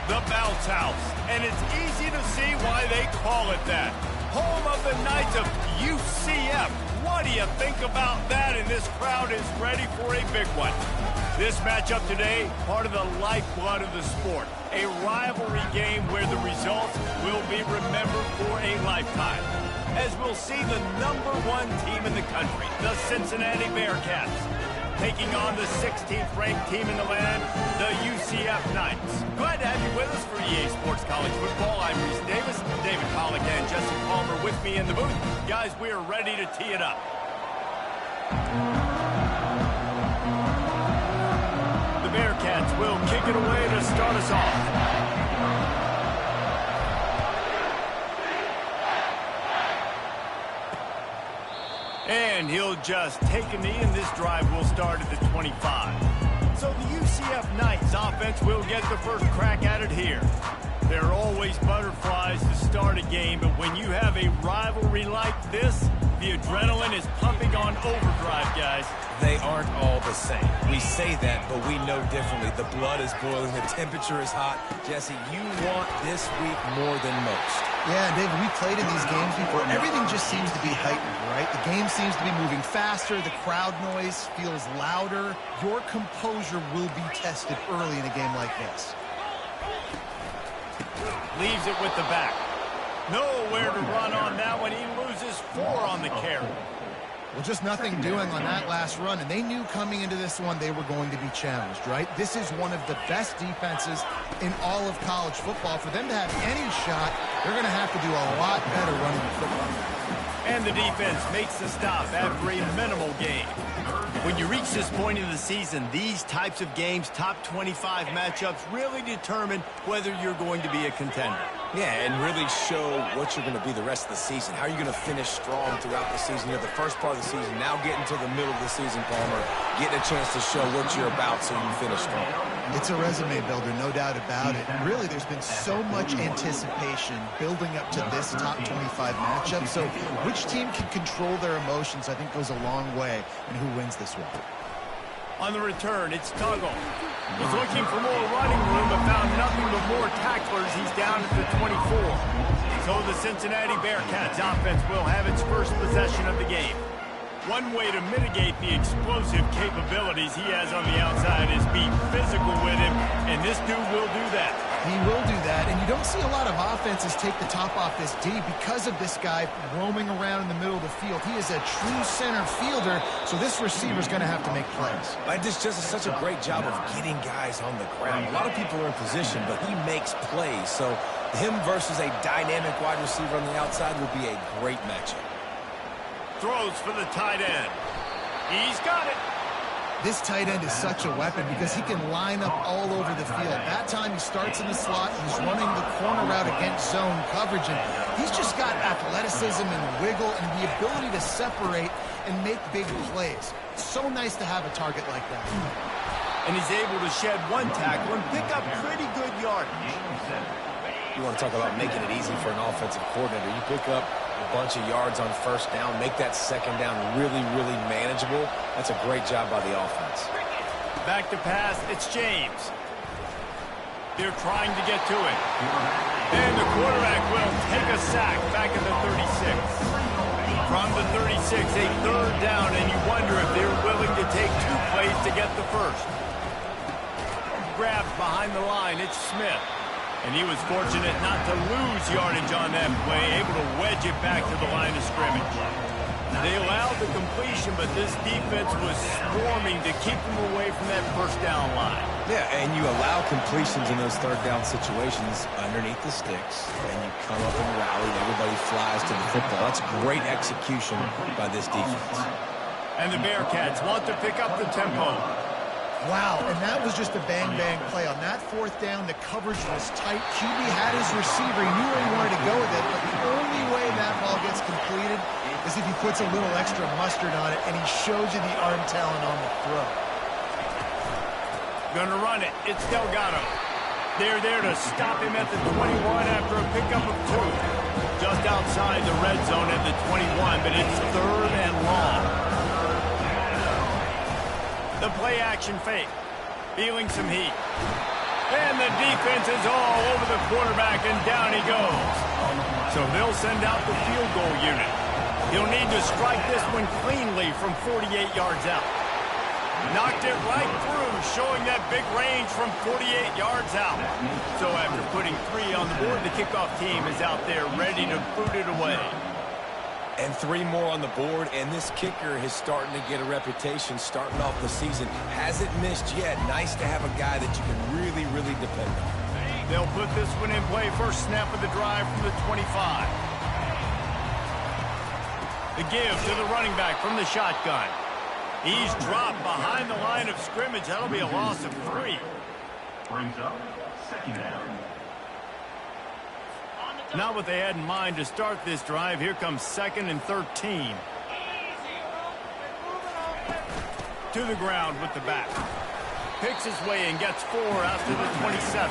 The Bounce House, and it's easy to see why they call it that. Home of the Knights of UCF. What do you think about that? And this crowd is ready for a big one. This matchup today, part of the lifeblood of the sport. A rivalry game where the results will be remembered for a lifetime. As we'll see the #1 team in the country, the Cincinnati Bearcats, taking on the 16th ranked team in the land, the UCF Knights. Glad to have you with us for EA Sports College Football. I'm Reese Davis, David Pollack and Jesse Palmer with me in the booth. Guys, we are ready to tee it up. The Bearcats will kick it away to start us off. And he'll just take a knee, and this drive will start at the 25. So the UCF Knights offense will get the first crack at it here. There are always butterflies to start a game, but when you have a rivalry like this, the adrenaline is pumping on overdrive, guys. They aren't all the same. We say that, but we know differently. The blood is boiling. The temperature is hot. Jesse, you want this week more than most. Yeah, David, we played in these games before. Everything just seems to be heightened, right? The game seems to be moving faster. The crowd noise feels louder. Your composure will be tested early in a game like this. Leaves it with the back. Nowhere to run on that one. He loses 4 on the carry. Well, just nothing doing on that last run, and they knew coming into this one they were going to be challenged, right? This is one of the best defenses in all of college football. For them to have any shot, they're going to have to do a lot better running the football. And the defense makes the stop after a minimal gain. When you reach this point in the season, these types of games, top 25 matchups, really determine whether you're going to be a contender. Yeah, and really show what you're going to be the rest of the season. How are you going to finish strong throughout the season? You're the first part of the season, now getting to the middle of the season, Palmer. Getting a chance to show what you're about so you finish strong. It's a resume builder, no doubt about it. And really, there's been so much anticipation building up to this top 25 matchup. So which team can control their emotions, I think, goes a long way in who wins this one. On the return, it's Tuggle. He's looking for more running room, but found nothing but more tacklers. He's down at the 24. So the Cincinnati Bearcats offense will have its first possession of the game. One way to mitigate the explosive capabilities he has on the outside is be physical with him, and this dude will do that. He will do that, and you don't see a lot of offenses take the top off this D because of this guy roaming around in the middle of the field. He is a true center fielder, so this receiver's going to have to make plays. This just is such a great job of getting guys on the ground. A lot of people are in position, but he makes plays, so him versus a dynamic wide receiver on the outside will be a great matchup. Throws for the tight end. He's got it. This tight end is such a weapon because he can line up all over the field. That time he starts in the slot, he's running the corner route against zone coverage, and he's just got athleticism and wiggle and the ability to separate and make big plays. It's so nice to have a target like that. And he's able to shed one tackle and pick up pretty good yardage. You want to talk about making it easy for an offensive coordinator. You pick up a bunch of yards on first down, make that second down really, really manageable. That's a great job by the offense. Back to pass, it's James. They're trying to get to it. And the quarterback will take a sack back at the 36. From the 36, a third down, and you wonder if they're willing to take 2 plays to get the first. Grabbed behind the line, it's Smith. And he was fortunate not to lose yardage on that play, able to wedge it back to the line of scrimmage. They allowed the completion, but this defense was swarming to keep them away from that first down line. Yeah, and you allow completions in those third down situations underneath the sticks, and you come up and rally, and everybody flies to the football. That's great execution by this defense. And the Bearcats want to pick up the tempo. Wow, and that was just a bang-bang play. On that fourth down, the coverage was tight. QB had his receiver. He knew where he wanted to go with it, but the only way that ball gets completed is if he puts a little extra mustard on it, and he shows you the arm talent on the throw. Gonna run it. It's Delgado. They're there to stop him at the 21 after a pickup of 2. Just outside the red zone at the 21, but it's third and long. The play-action fake. Feeling some heat. And the defense is all over the quarterback, and down he goes. So they'll send out the field goal unit. He'll need to strike this one cleanly from 48 yards out. Knocked it right through, showing that big range from 48 yards out. So after putting 3 on the board, the kickoff team is out there ready to boot it away. And 3 more on the board, and this kicker is starting to get a reputation starting off the season. Hasn't missed yet. Nice to have a guy that you can really, really depend on. They'll put this one in play. First snap of the drive from the 25. The give to the running back from the shotgun. He's dropped behind the line of scrimmage. That'll be a loss of 3. Brings up second down. Not what they had in mind to start this drive. Here comes 2nd and 13. To the ground with the back. Picks his way and gets 4 out to the 27.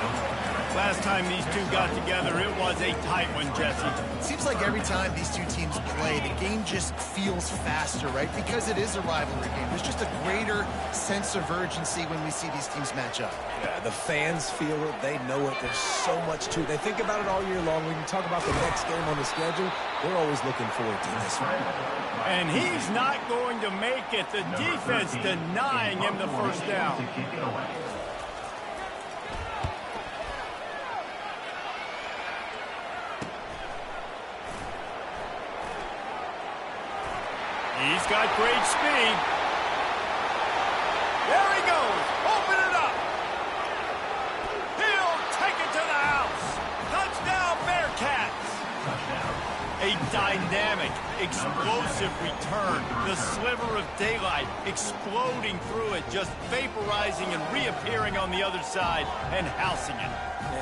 Last time these two got together, it was a tight one, Jesse. It seems like every time these two teams play, the game just feels faster, right? Because it is a rivalry game. There's just a greater sense of urgency when we see these teams match up. Yeah, the fans feel it. They know it. There's so much to it. They think about it all year long. When you talk about the next game on the schedule, they're always looking forward to this one. And he's not going to make it. The defense denying him the first down. He's got great speed. There he goes. Open it up. He'll take it to the house. Touchdown, Bearcats. A dynamic, explosive return. The sliver of daylight exploding through it, just vaporizing and reappearing on the other side and housing it.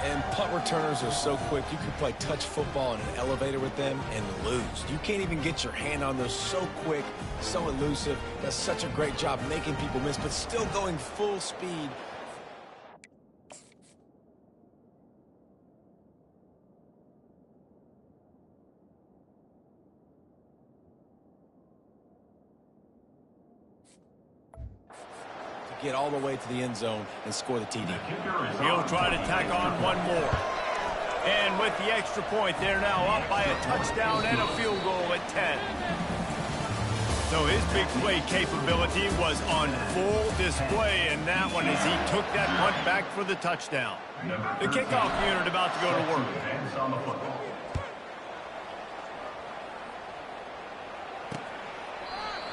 And punt returners are so quick. You can play touch football in an elevator with them and lose. You can't even get your hand on those. So quick, so elusive. Does such a great job making people miss, but still going full speed. Get all the way to the end zone and score the TD. He'll try to tack on one more. And with the extra point, they're now up by a touchdown and a field goal at 10. So his big play capability was on full display in that one as he took that punt back for the touchdown. The kickoff unit about to go to work.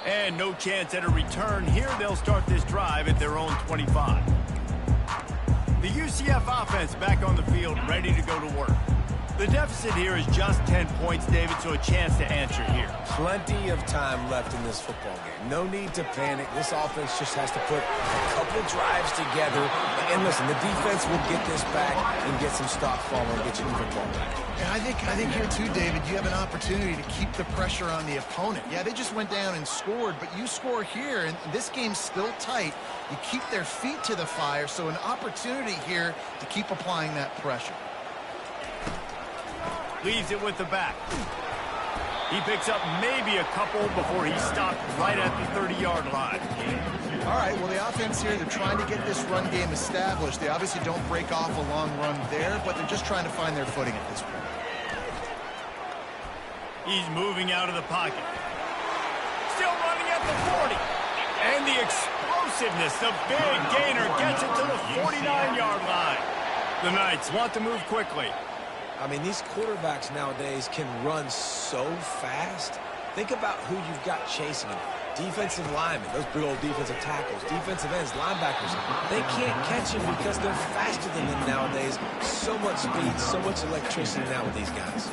And no chance at a return here. They'll start this drive at their own 25. The UCF offense back on the field, ready to go to work. The deficit here is just 10 points, David, so a chance to answer here. Plenty of time left in this football game. No need to panic. This offense just has to put a couple drives together. And listen, the defense will get this back and get some stops following and get you the football back. And I think here too, David, you have an opportunity to keep the pressure on the opponent. Yeah, they just went down and scored, but you score here, and this game's still tight. You keep their feet to the fire, so an opportunity here to keep applying that pressure. Leaves it with the back. He picks up maybe a couple before he stopped right at the 30-yard line. All right, well, the offense here, they're trying to get this run game established. They obviously don't break off a long run there, but they're just trying to find their footing at this point. He's moving out of the pocket. Still running at the 40. And the explosiveness, the big gainer gets it to the 49-yard line. The Knights want to move quickly. I mean, these quarterbacks nowadays can run so fast. Think about who you've got chasing them. Defensive linemen, those big old defensive tackles, defensive ends, linebackers. They can't catch him because they're faster than them nowadays. So much speed, so much electricity now with these guys.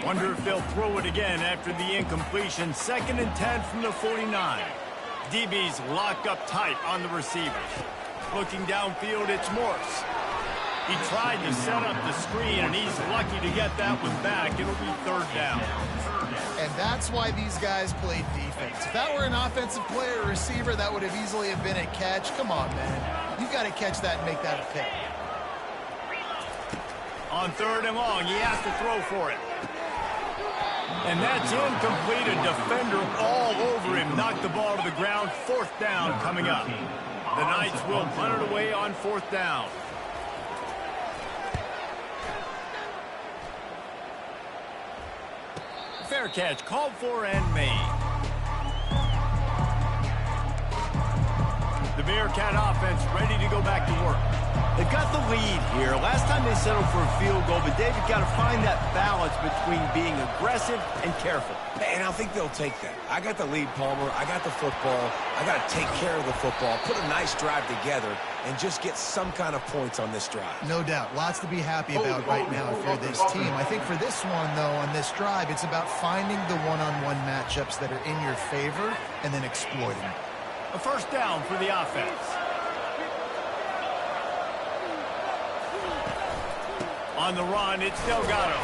Wonder if they'll throw it again after the incompletion. 2nd and 10 from the 49. DB's locked up tight on the receivers. Looking downfield, it's Morse. He tried to set up the screen, and he's lucky to get that one back. It'll be 3rd down. And that's why these guys played defense. If that were an offensive player or receiver, that would have easily have been a catch. Come on, man. You've got to catch that and make that a pick. On 3rd and long, he has to throw for it. And that's incomplete. A defender all over him. Knocked the ball to the ground. 4th down coming up. The Knights will punt it away on 4th down. Fair catch called for and made. The Bearcat offense ready to go back to work. They've got the lead here. Last time they settled for a field goal, but David got to find that balance between being aggressive and careful. And I think they'll take that. I got the lead, Palmer. I got the football. I got to take care of the football, put a nice drive together, and just get some kind of points on this drive. No doubt. Lots to be happy about right now if you're this team. I think for this one, though, on this drive, it's about finding the one-on-one matchups that are in your favor and then exploiting them. A 1st down for the offense. On the run, it's Delgado.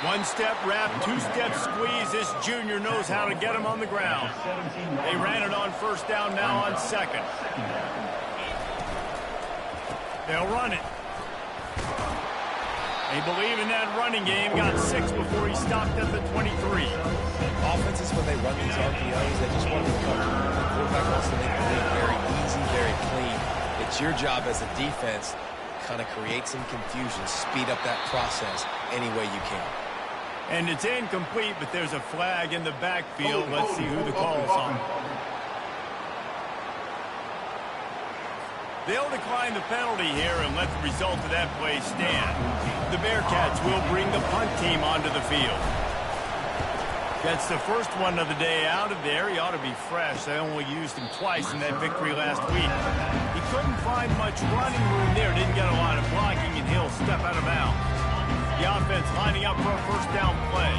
1-step wrap, 2-step squeeze. This junior knows how to get him on the ground. They ran it on 1st down, now on 2nd. They'll run it. They believe in that running game. Got 6 before he stopped at the 23. Offenses, when they run these RPOs, they just want to cover. The quarterback wants to make the lead very easy, very clean. It's your job as a defense to kind of create some confusion, speed up that process any way you can. And it's incomplete, but there's a flag in the backfield. Let's see who the call is on. They'll decline the penalty here and let the result of that play stand. The Bearcats will bring the punt team onto the field. That's the first one of the day out of there. He ought to be fresh. They only used him twice in that victory last week. He couldn't find much running room there. Didn't get a lot of blocking, and he'll step out of bounds. The offense lining up for a 1st down play.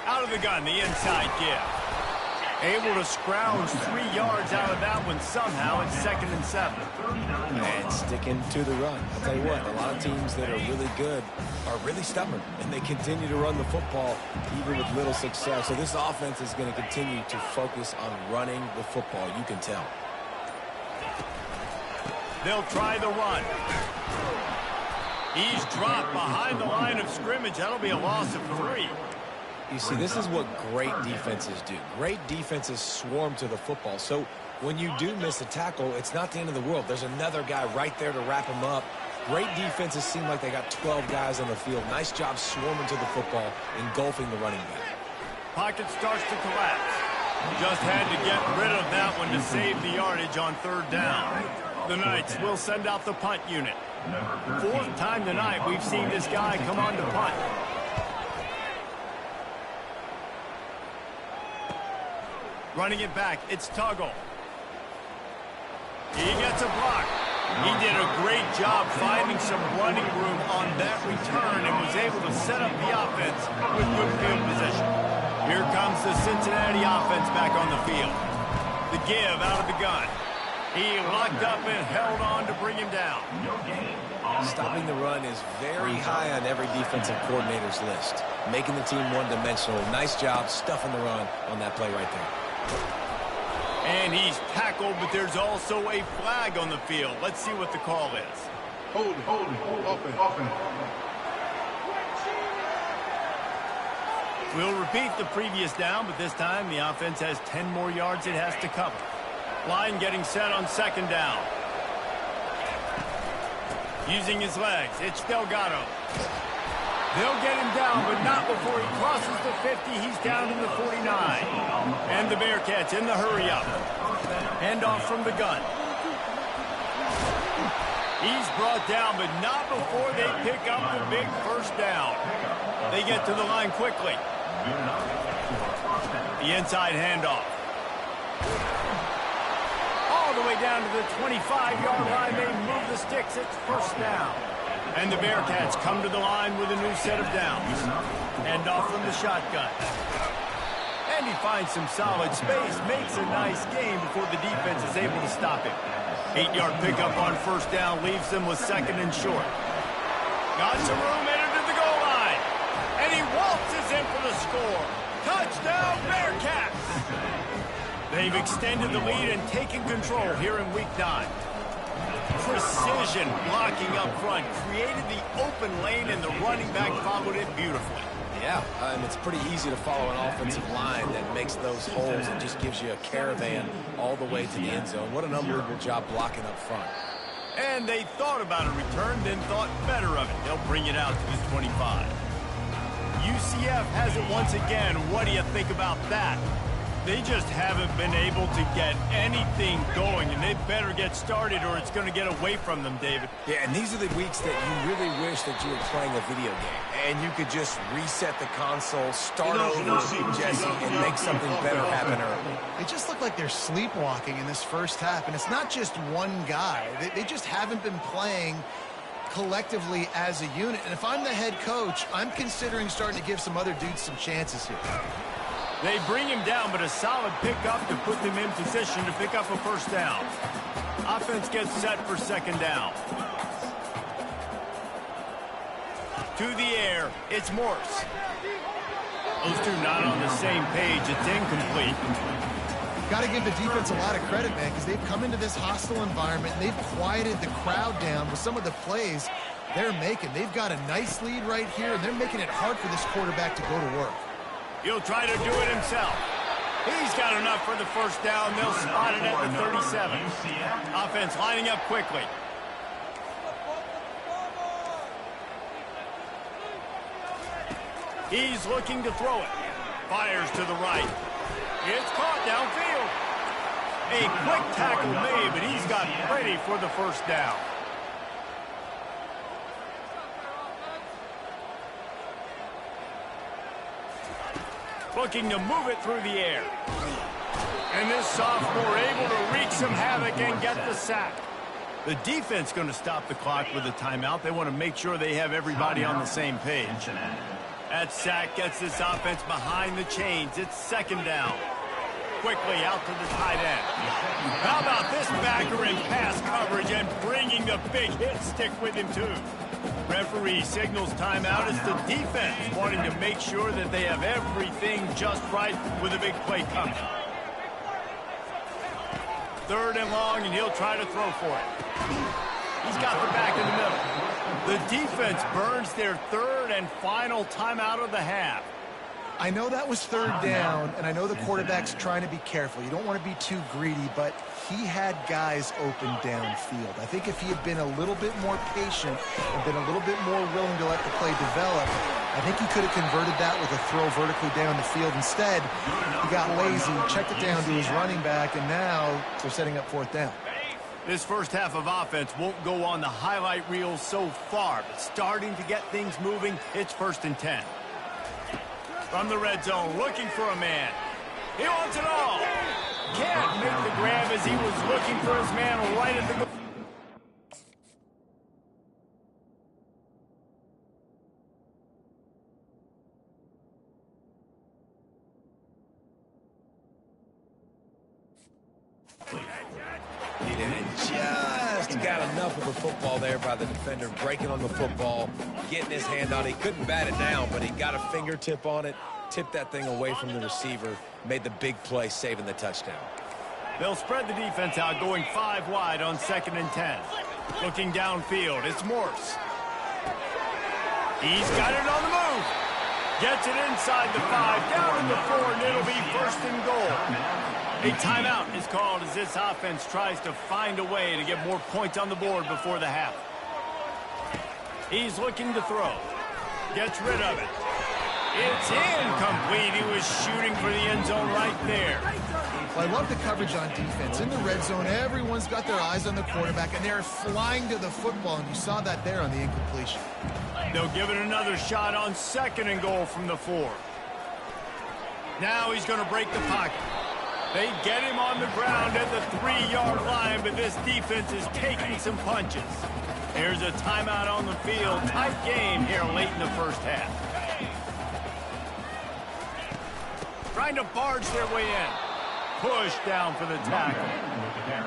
Out of the gun, the inside give. Able to scrounge 3 yards out of that one somehow. It's 2nd and 7. And sticking to the run. I'll tell you what, a lot of teams that are really good are really stubborn, and they continue to run the football even with little success. So this offense is going to continue to focus on running the football. You can tell. They'll try the run. He's dropped behind the line of scrimmage. That'll be a loss of 3. You see, this is what great defenses do. Great defenses swarm to the football. So when you do miss a tackle, it's not the end of the world. There's another guy right there to wrap him up. Great defenses seem like they got 12 guys on the field. Nice job swarming to the football, engulfing the running back. Pocket starts to collapse. Just had to get rid of that one to save the yardage on 3rd down. The Knights will send out the punt unit. 4th time tonight we've seen this guy come on to punt. Running it back, it's Tuggle. He gets a block. He did a great job finding some running room on that return and was able to set up the offense with good field position. Here comes the Cincinnati offense back on the field. The give out of the gun. He locked up and held on to bring him down. Stopping the run is very high on every defensive coordinator's list. Making the team one-dimensional. Nice job stuffing the run on that play right there. And he's tackled, but there's also a flag on the field. Let's see what the call is. Hold, offense. We'll repeat the previous down, but this time the offense has 10 more yards it has to cover. Line getting set on 2nd down. Using his legs, it's Delgado. They'll get him down, but not before he crosses the 50. He's down to the 49. And the Bearcats in the hurry-up. Handoff from the gun. He's brought down, but not before they pick up the big 1st down. They get to the line quickly. The inside handoff. All the way down to the 25-yard line. They move the sticks. It's 1st down. And the Bearcats come to the line with a new set of downs. Hand off from the shotgun. And he finds some solid space, makes a nice game before the defense is able to stop him. 8-yard pickup on 1st down leaves them with 2nd and short. Got some room, entered to the goal line. And he waltzes in for the score. Touchdown, Bearcats! They've extended the lead and taken control here in Week 9. Precision blocking up front created the open lane, and the running back followed it beautifully. Yeah, and it's pretty easy to follow an offensive line that makes those holes and just gives you a caravan all the way to the end zone. What an unbelievable job blocking up front. And they thought about a return, then thought better of it. They'll bring it out to the 25. UCF has it once again. What do you think about that? They just haven't been able to get anything going, and they better get started or it's going to get away from them, David. Yeah, and these are the weeks that you really wish that you were playing a video game, and you could just reset the console, start over, Jesse, and make something better happen early. They just look like they're sleepwalking in this first half, and it's not just one guy. They just haven't been playing collectively as a unit, and if I'm the head coach, I'm considering starting to give some other dudes some chances here. They bring him down, but a solid pickup to put them in position to pick up a first down. Offense gets set for second down. To the air, it's Morse. Those two not on the same page. It's incomplete. Got to give the defense a lot of credit, man, because they've come into this hostile environment, and they've quieted the crowd down with some of the plays they're making. They've got a nice lead right here, and they're making it hard for this quarterback to go to work. He'll try to do it himself. He's got enough for the first down. They'll spot it at the 37. Offense lining up quickly. He's looking to throw it. Fires to the right. It's caught downfield. A quick tackle made, but he's got ready for the first down. Looking to move it through the air. And this sophomore able to wreak some havoc and get the sack. The defense going to stop the clock with a timeout. They want to make sure they have everybody on the same page. That sack gets this offense behind the chains. It's second down. Quickly out to the tight end. How about this backer in pass coverage and bringing the big hit stick with him too. Referee signals timeout. It's the defense wanting to make sure that they have everything just right with a big play coming. Third and long, and he'll try to throw for it. He's got the back in the middle. The defense burns their third and final timeout of the half. I know that was third down, and I know the quarterback's trying to be careful. You don't want to be too greedy, but he had guys open downfield. I think if he had been a little bit more patient and been a little bit more willing to let the play develop, I think he could have converted that with a throw vertically down the field. Instead, he got lazy, checked it down to his running back, and now they're setting up fourth down. This first half of offense won't go on the highlight reel so far, but starting to get things moving, it's 1st and 10. From the red zone, looking for a man. He wants it all. Can't make the grab as he was looking for his man right at the goal. And just got enough of the football there by the defender, breaking on the football, getting his hand on it. He couldn't bat it down, but he got a fingertip on it, tipped that thing away from the receiver, made the big play, saving the touchdown. They'll spread the defense out, going 5 wide on 2nd and 10. Looking downfield, it's Morse. He's got it on the move. Gets it inside the 5, down to the 4, and it'll be 1st and goal. A timeout is called as this offense tries to find a way to get more points on the board before the half. He's looking to throw. Gets rid of it. It's incomplete. He was shooting for the end zone right there. Well, I love the coverage on defense. In the red zone, everyone's got their eyes on the quarterback, and they're flying to the football, and you saw that there on the incompletion. They'll give it another shot on 2nd and goal from the 4. Now he's going to break the pocket. They get him on the ground at the 3-yard line, but this defense is taking some punches. Here's a timeout on the field. Tight game here late in the first half. Trying to barge their way in. Push down for the tackle.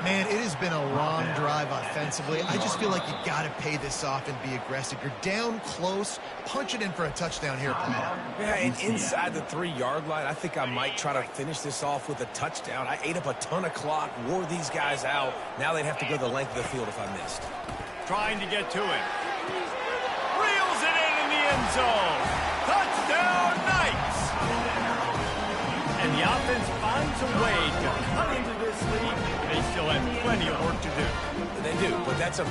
Man, it has been a long drive offensively. I just feel like you got to pay this off and be aggressive. You're down close. Punch it in for a touchdown here, Paul. Yeah, and inside the 3-yard line, I think I might try to finish this off with a touchdown. I ate up a ton of clock, wore these guys out. Now they'd have to go the length of the field if I missed. Trying to get to it. Reels it in the end zone. Touchdown, the offense finds a way to cut into this lead, they still have plenty of work to do. They do, but that's a...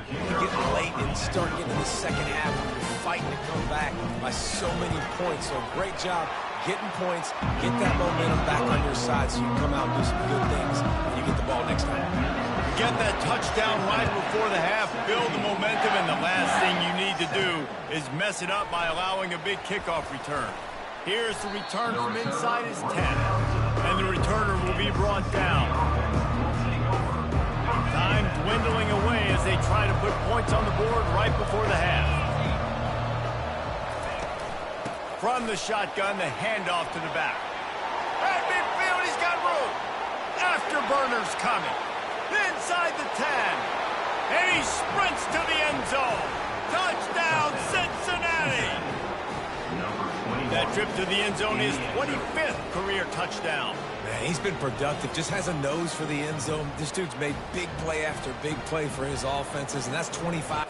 Getting late and start getting to the second half when you're fighting to come back by so many points. So great job getting points, get that momentum back on your side so you can come out and do some good things when you get the ball next time. Get that touchdown right before the half, build the momentum, and the last thing you need to do is mess it up by allowing a big kickoff return. Here's the return from inside his 10, and the returner will be brought down. Time dwindling away as they try to put points on the board right before the half. From the shotgun, the handoff to the back. At midfield, he's got room. Afterburner's coming. Inside the 10. And he sprints to the end zone. Touchdown, Cincinnati! That trip to the end zone is 25th career touchdown. Man, he's been productive, just has a nose for the end zone. This dude's made big play after big play for his offenses, and that's 25.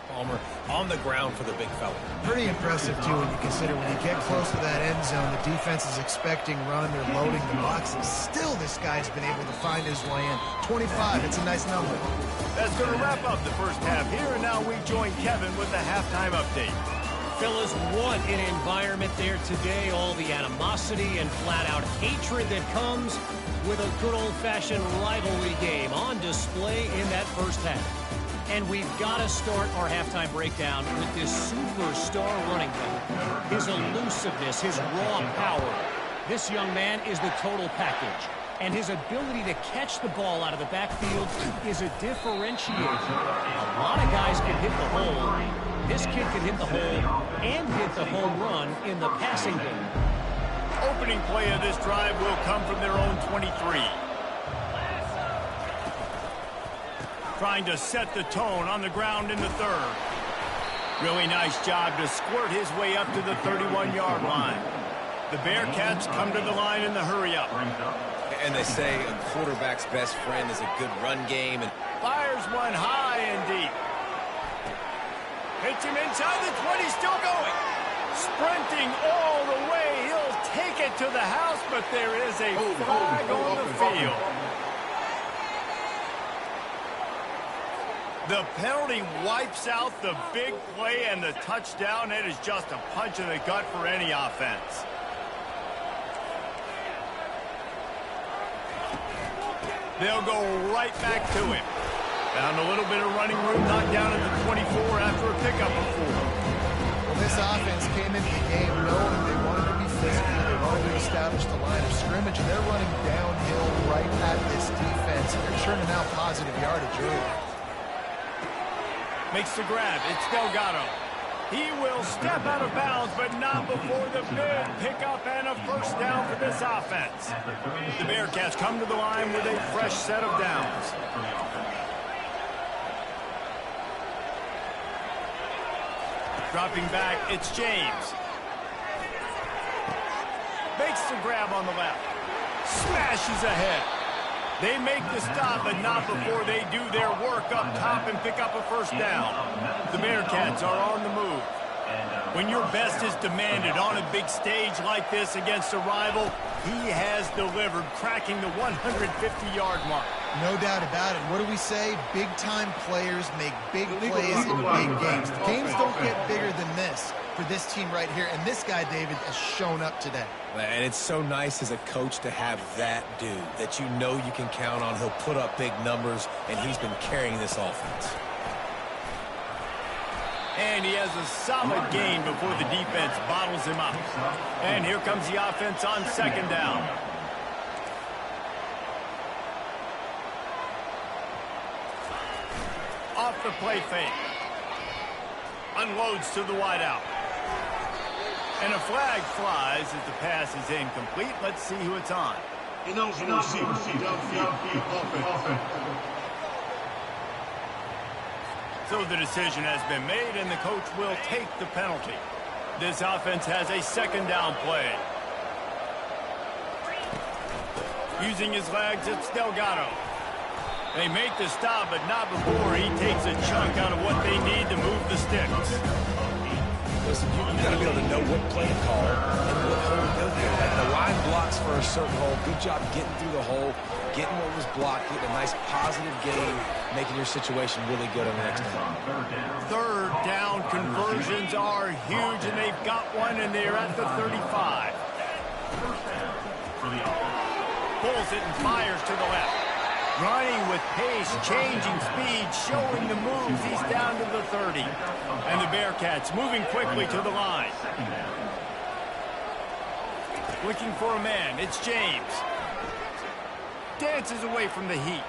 Palmer on the ground for the big fella. Pretty impressive, too, when you consider when you get close to that end zone, the defense is expecting run, they're loading the box, and still this guy's been able to find his way in. 25, it's a nice number. That's going to wrap up the first half here, and now we join Kevin with the halftime update. Fellas, what an environment there today. All the animosity and flat-out hatred that comes with a good old-fashioned rivalry game on display in that first half. And we've got to start our halftime breakdown with this superstar running back. His elusiveness, his raw power. This young man is the total package. And his ability to catch the ball out of the backfield is a differentiator. A lot of guys can hit the hole. This kid can hit the hole and hit the home run in the passing game. Opening play of this drive will come from their own 23. Trying to set the tone on the ground in the third. Really nice job to squirt his way up to the 31-yard line. The Bearcats come to the line in the hurry-up. And they say a quarterback's best friend is a good run game. And fires one high and deep. Hits him inside the 20, still going. Sprinting all the way. He'll take it to the house, but there is a flag on the field. The penalty wipes out the big play and the touchdown. It is just a punch in the gut for any offense. They'll go right back to him. Found a little bit of running room, knocked down at the 24 after a pickup of 4. Well, this offense came into the game knowing they wanted to be physical, they wanted to establish the line of scrimmage, and they're running downhill right at this defense. They're churning out positive yardage early. Makes the grab. It's Delgado. He will step out of bounds, but not before the big pickup and a first down for this offense. The Bearcats come to the line with a fresh set of downs. Dropping back, it's James. Makes the grab on the left. Smashes ahead. They make the stop, but not before they do their work up top and pick up a first down. The Bearcats are on the move. When your best is demanded on a big stage like this against a rival, he has delivered, cracking the 150-yard mark. No doubt about it. What do we say? Big-time players make big plays in big games. Games don't get bigger than this for this team right here, and this guy, David, has shown up today. And it's so nice as a coach to have that dude that you know you can count on. He'll put up big numbers, and he's been carrying this offense. And he has a solid gain before the defense bottles him up. And here comes the offense on second down. Off the play fake. Unloads to the wideout. And a flag flies as the pass is incomplete. Let's see who it's on. So the decision has been made, and the coach will take the penalty. This offense has a second down play. Using his legs, it's Delgado. They make the stop, but not before he takes a chunk out of what they need to move the sticks. Listen, you got to be able to know what play to call and what hole to go through. Like the line blocks for a certain hole. Good job getting through the hole, getting what was blocked, getting a nice positive gain, making your situation really good on the next down. Third down conversions are huge, and they've got one, and they're at the 35. Pulls it and fires to the left. Running with pace, changing speed, showing the moves. He's down to the 30. And the Bearcats moving quickly to the line. Looking for a man. It's James. Dances away from the heat.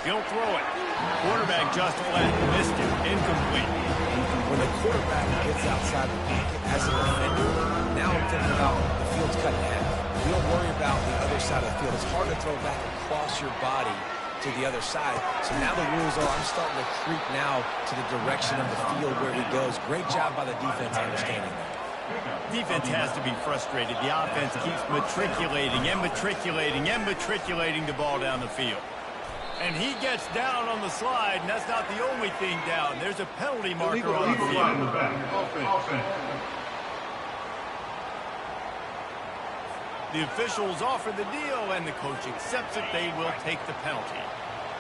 He'll throw it. Quarterback just flat. Missed it. Incomplete. When the quarterback gets outside the pocket as a defender, now I'm thinking about the field's cut in half. You don't worry about the other side of the field. It's hard to throw back across your body to the other side. So now the rules are I'm starting to creep now to the direction of the field where he goes. Great job by the defense understanding that. Defense has to be frustrated. The offense keeps matriculating and matriculating and matriculating the ball down the field. And he gets down on the slide, and that's not the only thing down. There's a penalty marker on the field. The officials offer the deal, and the coach accepts it. They will take the penalty.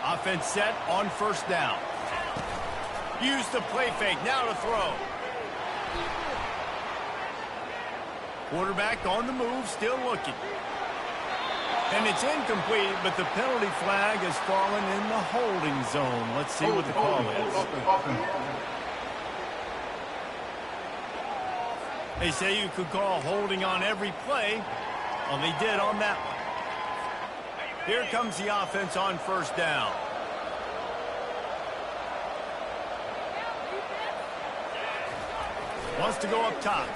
Offense set on first down. Use the play fake. Now to throw. Quarterback on the move, still looking. And it's incomplete, but the penalty flag has fallen in the holding zone. Let's see what the call is. They say you could call holding on every play. Well, they did on that one. Here comes the offense on first down. Wants to go up top.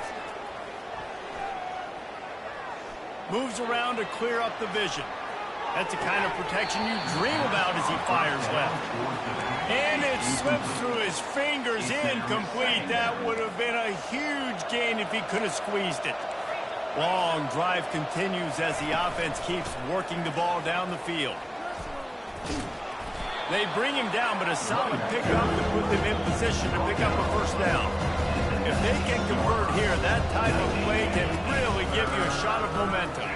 Moves around to clear up the vision. That's the kind of protection you dream about as he fires left. And it slips through his fingers, incomplete. That would have been a huge gain if he could have squeezed it. Long drive continues as the offense keeps working the ball down the field. They bring him down, but a solid pickup to put them in position to pick up a first down. If they can convert here, that type of play can really give you a shot of momentum.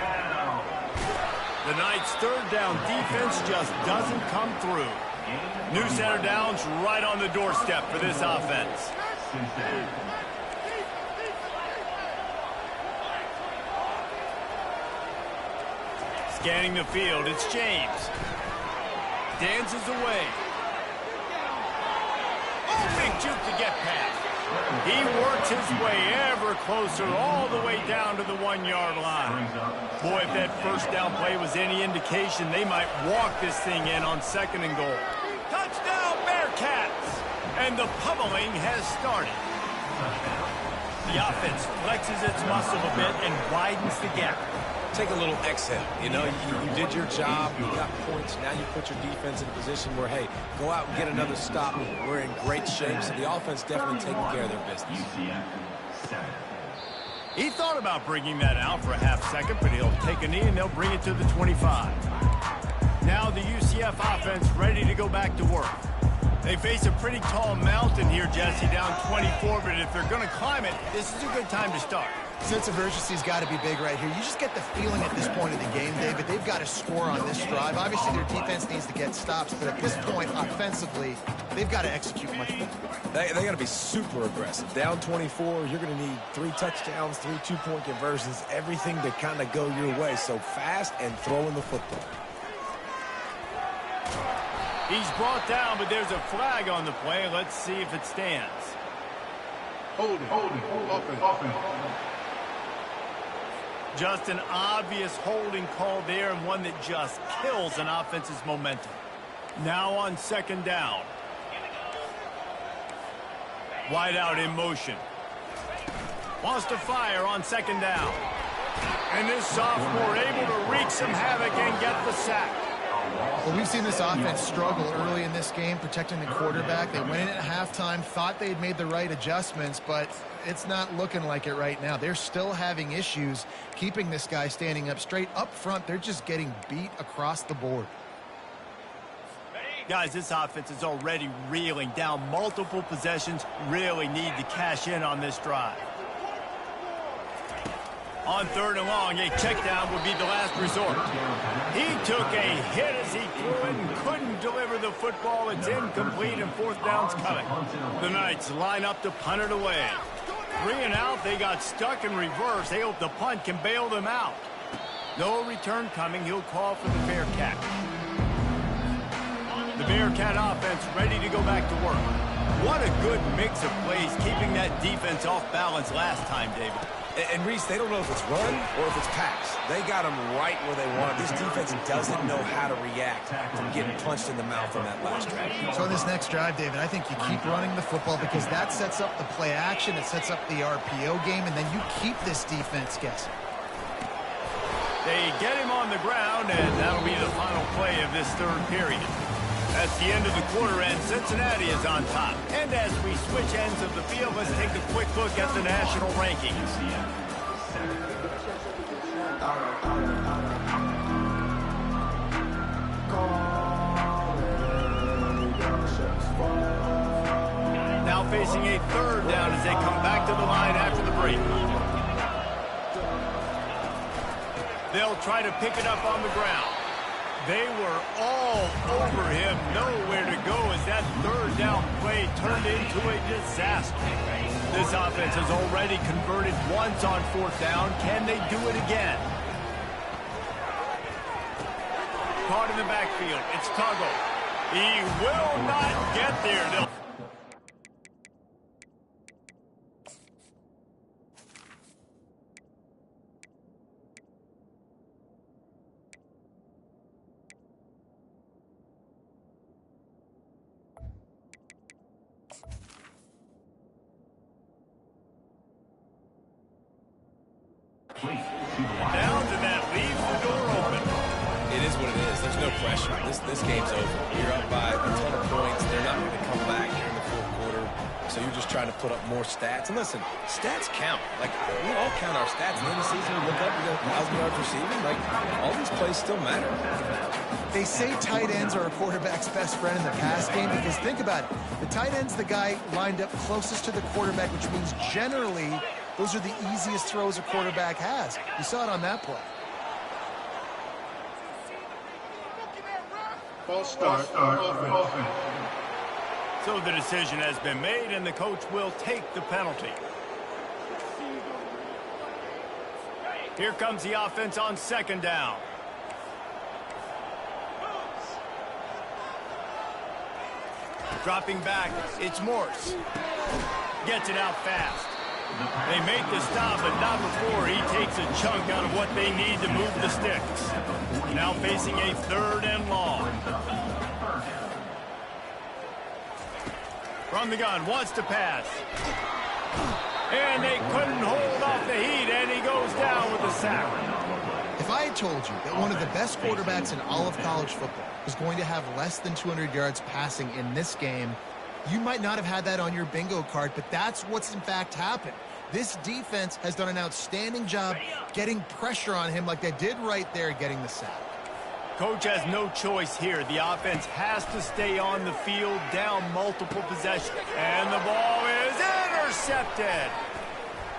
The Knights' third down defense just doesn't come through. New center downs right on the doorstep for this offense. Scanning the field, it's James. Dances away. Oh, big juke to get past. He works his way ever closer all the way down to the 1-yard line. Boy, if that first down play was any indication, they might walk this thing in on 2nd and goal. Touchdown, Bearcats! And the pummeling has started. The offense flexes its muscle a bit and widens the gap. Take a little exhale. You know, you did your job. You got points. Now you put your defense in a position where, hey, go out and get another stop. We're in great shape. So the offense definitely taking care of their business. He thought about bringing that out for a half second, but he'll take a knee and they'll bring it to the 25. Now the UCF offense ready to go back to work. They face a pretty tall mountain here, Jesse, down 24, but if they're going to climb it, this is a good time to start. Sense of urgency's got to be big right here. You just get the feeling at this point of the game, David, they've got to score on this drive. Obviously, their defense needs to get stops, but at this point, offensively, they've got to execute much better. They got to be super aggressive. Down 24, you're going to need 3 touchdowns, 3 two-point conversions, everything to kind of go your way. So fast and throwing the football. He's brought down, but there's a flag on the play. Let's see if it stands. Holding, offense. Just an obvious holding call there, and one that just kills an offense's momentum. Now on 2nd down. Wide out in motion. Wants to fire on 2nd down. And this sophomore able to wreak some havoc and get the sack. Well, we've seen this offense struggle early in this game, protecting the quarterback. They went in at halftime, thought they'd made the right adjustments, but it's not looking like it right now. They're still having issues keeping this guy standing up straight. Up front, they're just getting beat across the board. Guys, this offense is already reeling down multiple possessions. Really need to cash in on this drive. On 3rd and long, a check down would be the last resort. He took a hit as he threw it and couldn't deliver the football. It's incomplete and 4th down's coming. The Knights line up to punt it away. 3 and out, they got stuck in reverse. They hope the punt can bail them out. No return coming. He'll call for the Bearcat. The Bearcat offense ready to go back to work. What a good mix of plays, keeping that defense off balance last time, David. And Reese, they don't know if it's run or if it's pass. They got them right where they want it. This defense doesn't know how to react from getting punched in the mouth on that last drive. So in this next drive, David, I think you keep running the football because that sets up the play action, it sets up the RPO game, and then you keep this defense guessing. They get him on the ground, and that'll be the final play of this 3rd period. That's the end of the quarter, and Cincinnati is on top. And as we switch ends of the field, let's take a quick look at the national rankings. Now facing a 3rd down as they come back to the line after the break. They'll try to pick it up on the ground. They were all over him, nowhere to go as that 3rd down play turned into a disaster. This offense has already converted once on 4th down. Can they do it again? Caught in the backfield. It's Tuggle. He will not get there. They'll downs, and that leaves the door open. It is what it is. There's no pressure. This game's over. You're up by a ton of points. They're not going to come back here in the 4th quarter. So you're just trying to put up more stats. And listen, stats count. Like, we all count our stats. And in the season, we look up, we got 1,000 yards receiving. Like, all these plays still matter. They say tight ends are a quarterback's best friend in the pass game because think about it. The tight end's the guy lined up closest to the quarterback, which means generally those are the easiest throws a quarterback has. You saw it on that play. False start on offense. So the decision has been made, and the coach will take the penalty. Here comes the offense on 2nd down. Dropping back, it's Morse. Gets it out fast. They make the stop, but not before he takes a chunk out of what they need to move the sticks. Now facing a 3rd and long. From the gun, wants to pass. And they couldn't hold off the heat, and he goes down with a sack. If I had told you that one of the best quarterbacks in all of college football was going to have less than 200 yards passing in this game, you might not have had that on your bingo card, but that's what's in fact happened. This defense has done an outstanding job getting pressure on him like they did right there getting the sack. Coach has no choice here. The offense has to stay on the field, down multiple possessions. And the ball is intercepted.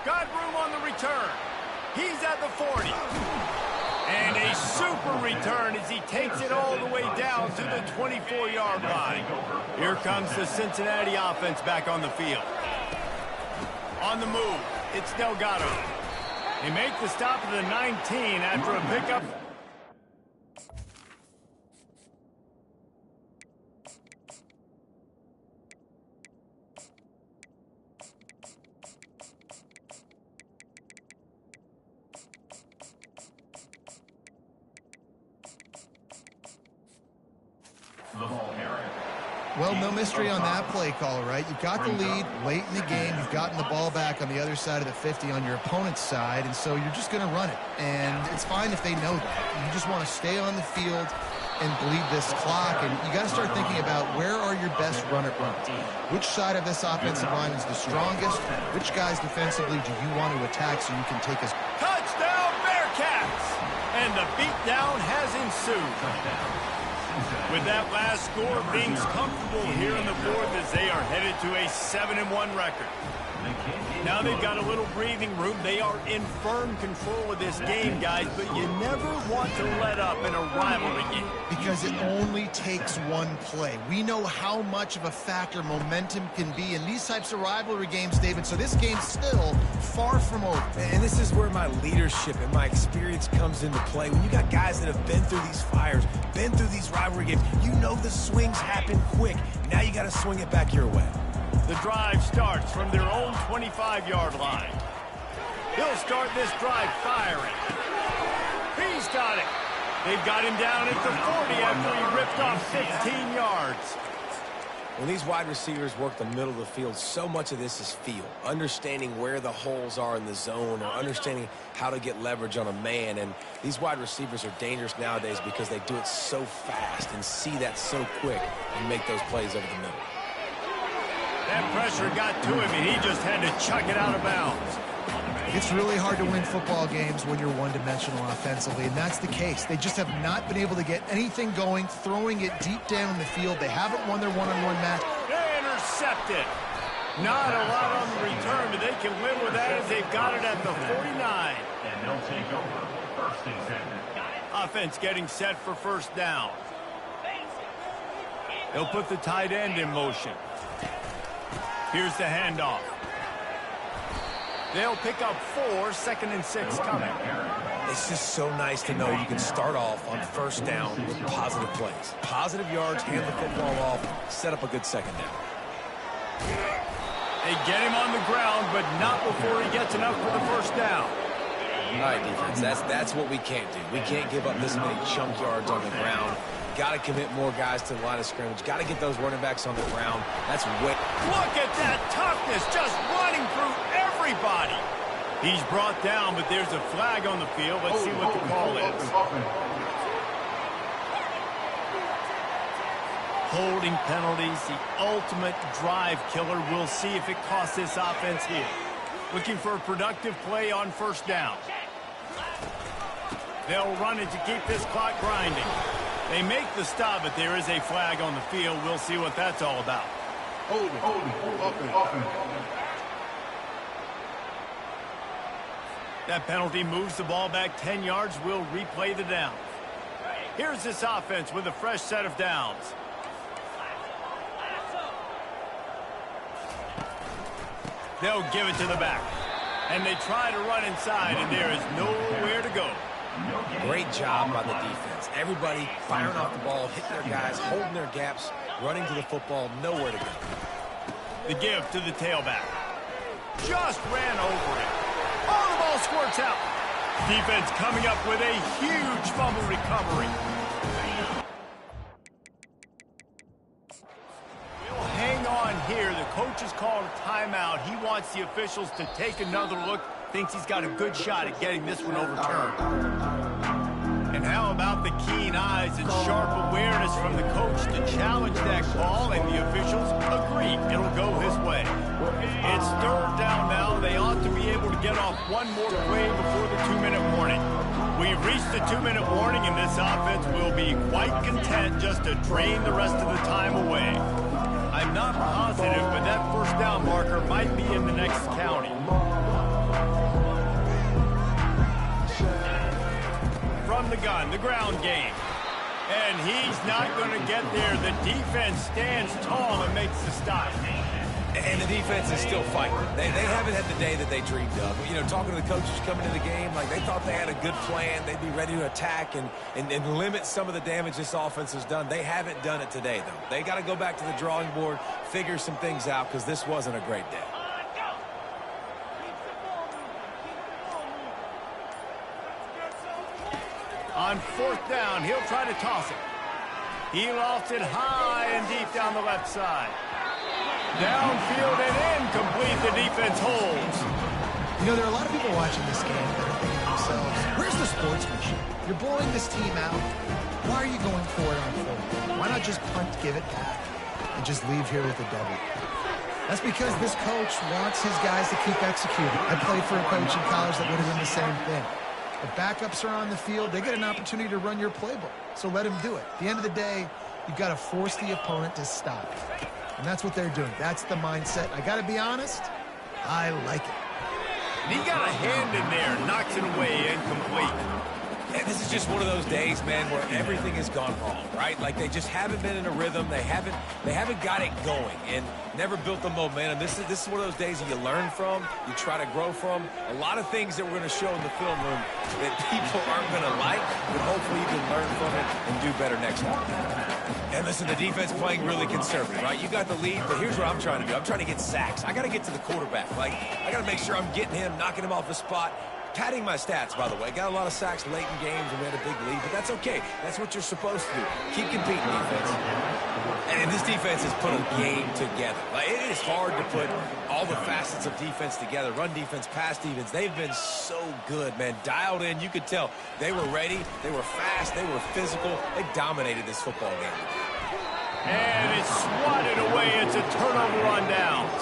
Got room on the return. He's at the 40. And a super return as he takes it all the way down to the 24-yard line. Here comes the Cincinnati offense back on the field. On the move, it's Delgado. They make the stop at the 19 after a pickup. Well, no mystery on that play call, right? You got the lead late in the game. You've gotten the ball back on the other side of the 50 on your opponent's side, and so you're just going to run it. And it's fine if they know that. You just want to stay on the field, and bleed this clock, and you got to start thinking about where are your best runs. Which side of this offensive line is the strongest? Which guys defensively do you want to attack so you can take us? Touchdown, Bearcats! And the beatdown has ensued. With that last score, things comfortable here in the fourth as they are headed to a 7-1 record. Now they've got a little breathing room. They are in firm control of this game, guys, but you never want to let up in a rivalry game. Because it only takes one play. We know how much of a factor momentum can be in these types of rivalry games, David, so this game's still far from over. And this is where my leadership and my experience comes into play. When you got guys that have been through these fires, been through these rivalry games, you know the swings happen quick. Now you got to swing it back your way. The drive starts from their own 25-yard line. He'll start this drive firing. He's got it. They've got him down at the 40 after he ripped off 15 yards. When these wide receivers work the middle of the field, so much of this is feel. Understanding where the holes are in the zone or understanding how to get leverage on a man. And these wide receivers are dangerous nowadays because they do it so fast and see that so quick and make those plays over the middle. That pressure got to him, and he just had to chuck it out of bounds. It's really hard to win football games when you're one-dimensional offensively, and that's the case. They just have not been able to get anything going, throwing it deep down in the field. They haven't won their one-on-one match. Intercepted. Not a lot on the return, but they can win with that as they've got it at the 49. And they'll take over first and 10. Offense getting set for first down. They'll put the tight end in motion. Here's the handoff. They'll pick up 4, 2nd and 6 coming. It's just so nice to know you can start off on first down with positive plays. Positive yards, hand the football off, set up a good second down. They get him on the ground, but not before he gets enough for the first down. All right, defense, that's what we can't do. We can't give up this many chunk yards on the ground. Got to commit more guys to the line of scrimmage. Got to get those running backs on the ground. That's way. Look at that toughness, just running through everybody. He's brought down, but there's a flag on the field. Let's see what the call is. Holding penalties, the ultimate drive killer. We'll see if it costs this offense here. Looking for a productive play on first down. They'll run it to keep this clock grinding. They make the stop, but there is a flag on the field. We'll see what that's all about. That penalty moves the ball back 10 yards. We'll replay the down. Here's this offense with a fresh set of downs. They'll give it to the back. And they try to run inside, and there is nowhere to go. Great job by the defense. Everybody firing off the ball, hitting their guys, holding their gaps, running to the football, nowhere to go. The give to the tailback. Just ran over it. Oh, the ball squirts out. Defense coming up with a huge fumble recovery. We'll hang on here. The coach has called a timeout. He wants the officials to take another look. Thinks he's got a good shot at getting this one overturned. And how about the keen eyes and sharp awareness from the coach to challenge that call, and the officials agree it'll go his way. It's third down now. They ought to be able to get off one more play before the 2-minute warning. We've reached the 2-minute warning, and this offense will be quite content just to drain the rest of the time away. I'm not positive, but that first down marker might be in the next county. From the gun, the ground game. And he's not going to get there. The defense stands tall and makes the stop. And the defense is still fighting. They haven't had the day that they dreamed of. You know, talking to the coaches coming to the game, like they thought they had a good plan. They'd be ready to attack and limit some of the damage this offense has done. They haven't done it today, though. They got to go back to the drawing board, figure some things out, because this wasn't a great day. On fourth down, he'll try to toss it. He lofts it high and deep down the left side. Downfield and incomplete. The defense holds. You know, there are a lot of people watching this game that are thinking to themselves, where's the the sportsmanship. You're blowing this team out. Why are you going for it on 4th? Why not just punt, give it back, and just leave here with a W? That's because this coach wants his guys to keep executing. I played for a coach in college that would have done the same thing. The backups are on the field. They get an opportunity to run your playbook, so let them do it. At the end of the day, you've got to force the opponent to stop. And that's what they're doing. That's the mindset. I got to be honest, I like it. And he got a hand in there, knocks it away, incomplete. And this is just one of those days, man, where everything has gone wrong, right? Like they just haven't been in a rhythm. They haven't got it going and never built the momentum. This is one of those days that you learn from, you try to grow from. A lot of things that we're going to show in the film room that people aren't going to like, but hopefully you can learn from it and do better next time. And listen, the defense playing really conservative, right? You got the lead, but here's what I'm trying to do. I'm trying to get sacks. I got to get to the quarterback. Like, I got to make sure I'm getting him, knocking him off the spot. Padding my stats, by the way. Got a lot of sacks late in games and we had a big lead, but that's okay. That's what you're supposed to do. Keep competing, defense. And this defense has put a game together. Like, it is hard to put all the facets of defense together. Run defense, pass defense. They've been so good, man. Dialed in. You could tell they were ready. They were fast. They were physical. They dominated this football game. And it's swatted away. It's a turnover on downs.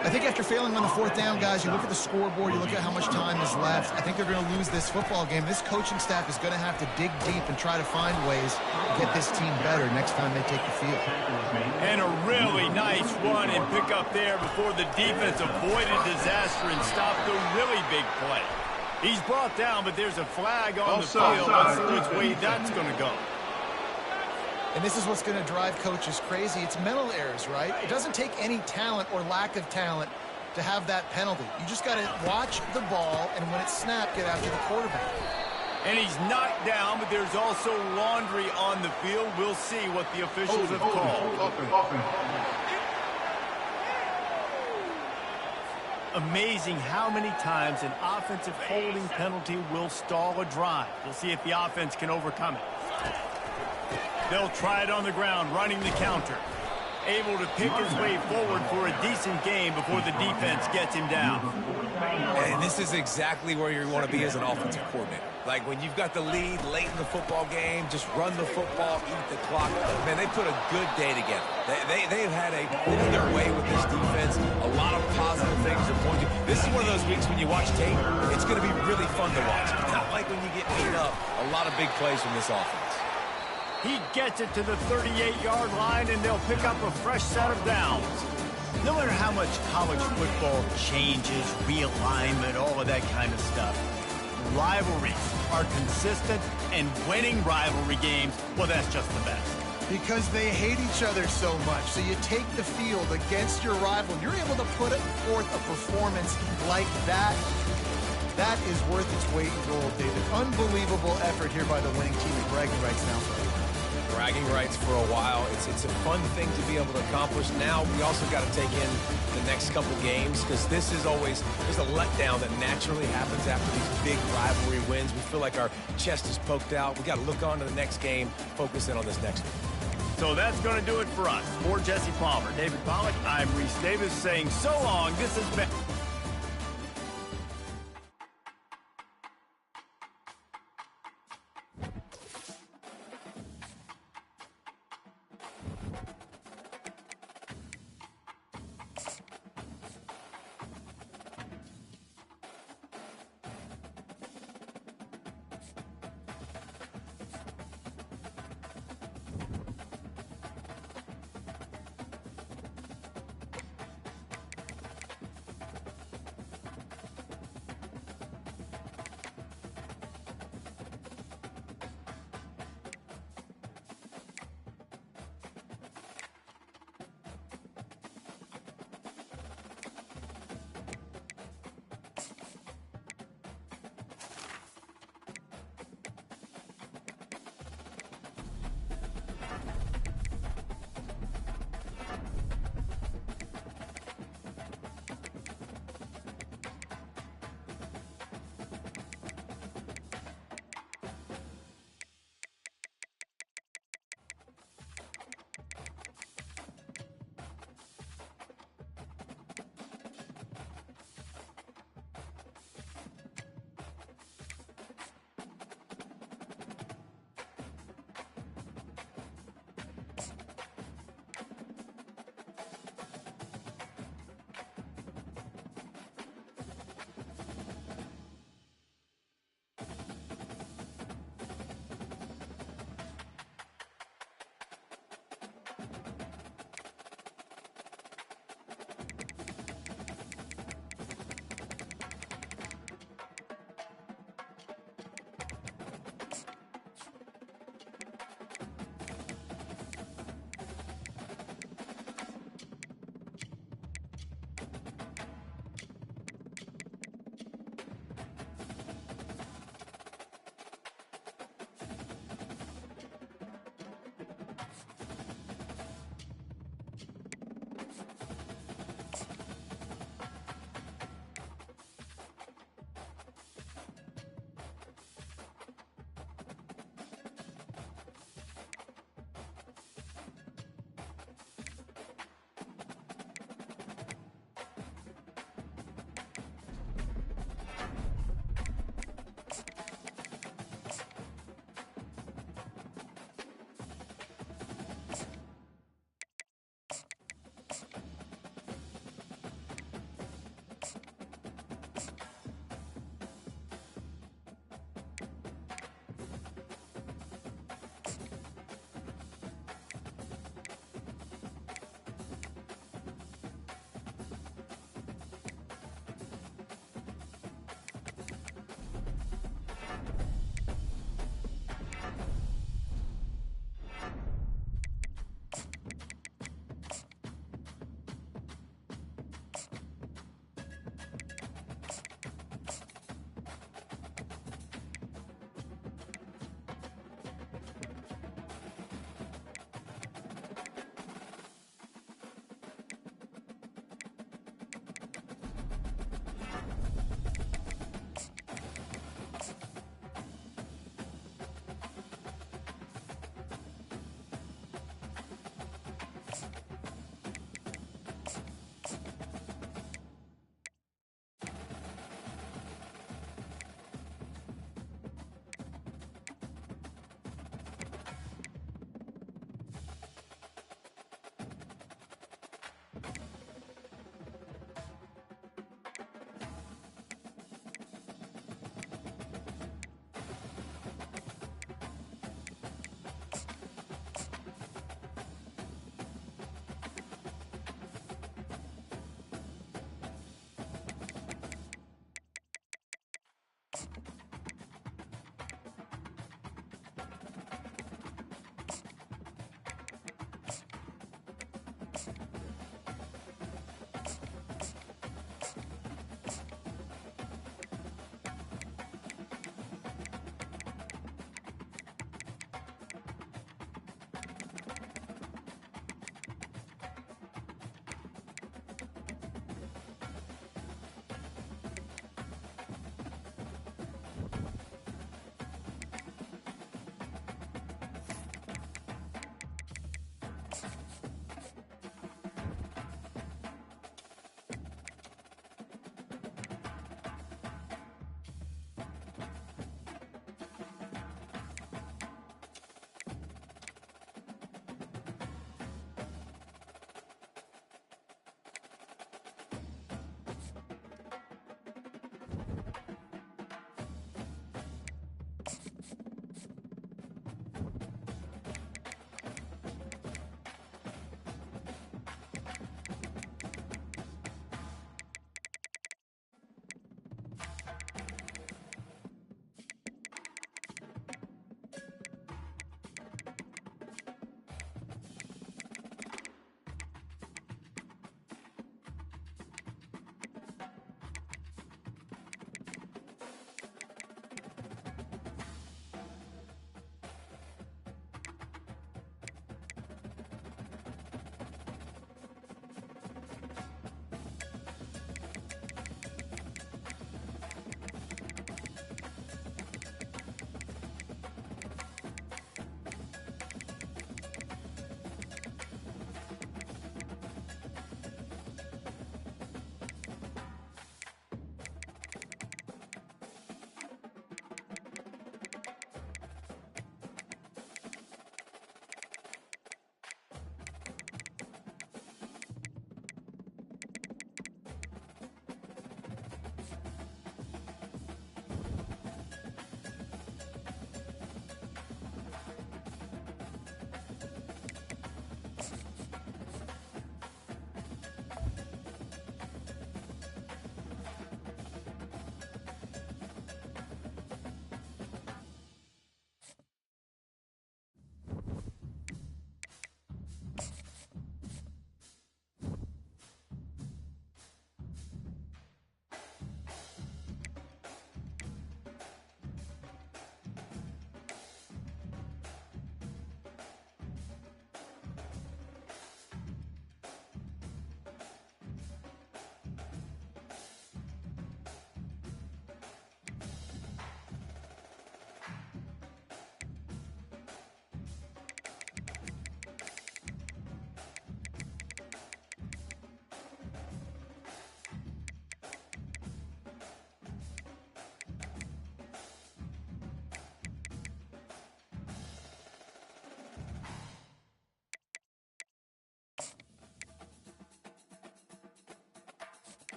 I think after failing on the 4th down, guys, you look at the scoreboard, you look at how much time is left. I think they're going to lose this football game. This coaching staff is going to have to dig deep and try to find ways to get this team better next time they take the field. And a really nice run and pick up there before the defense avoided disaster and stopped the really big play. He's brought down, but there's a flag on the field. Let's see which way that's going to go. And this is what's going to drive coaches crazy. It's mental errors, right? It doesn't take any talent or lack of talent to have that penalty. You just got to watch the ball, and when it's snapped, get after the quarterback. And he's knocked down, but there's also laundry on the field. We'll see what the officials have called. Amazing how many times an offensive holding penalty will stall a drive. We'll see if the offense can overcome it. They'll try it on the ground, running the counter. Able to pick his way forward for a decent game before the defense gets him down. And this is exactly where you want to be as an offensive coordinator. Like when you've got the lead late in the football game, just run the football, eat the clock. Man, they put a good day together. They've had their way with this defense. A lot of positive things to point to. This is one of those weeks when you watch tape, it's going to be really fun to watch. Not like when you get beat up. A lot of big plays from this offense. He gets it to the 38-yard line, and they'll pick up a fresh set of downs. No matter how much college football changes, realignment, all of that kind of stuff, rivalries are consistent, and winning rivalry games, well, that's just the best. Because they hate each other so much. So you take the field against your rival, you're able to put forth a performance like that. That is worth its weight in gold, David. Unbelievable effort here by the winning team, and bragging rights now for them. Bragging rights for a while. It's a fun thing to be able to accomplish. Now we also got to take in the next couple games because this is always, there's a letdown that naturally happens after these big rivalry wins. We feel like our chest is poked out. We got to look on to the next game, focus in on this next one. So that's going to do it for us. For Jesse Palmer, David Pollack, I'm Reese Davis saying so long. This has been...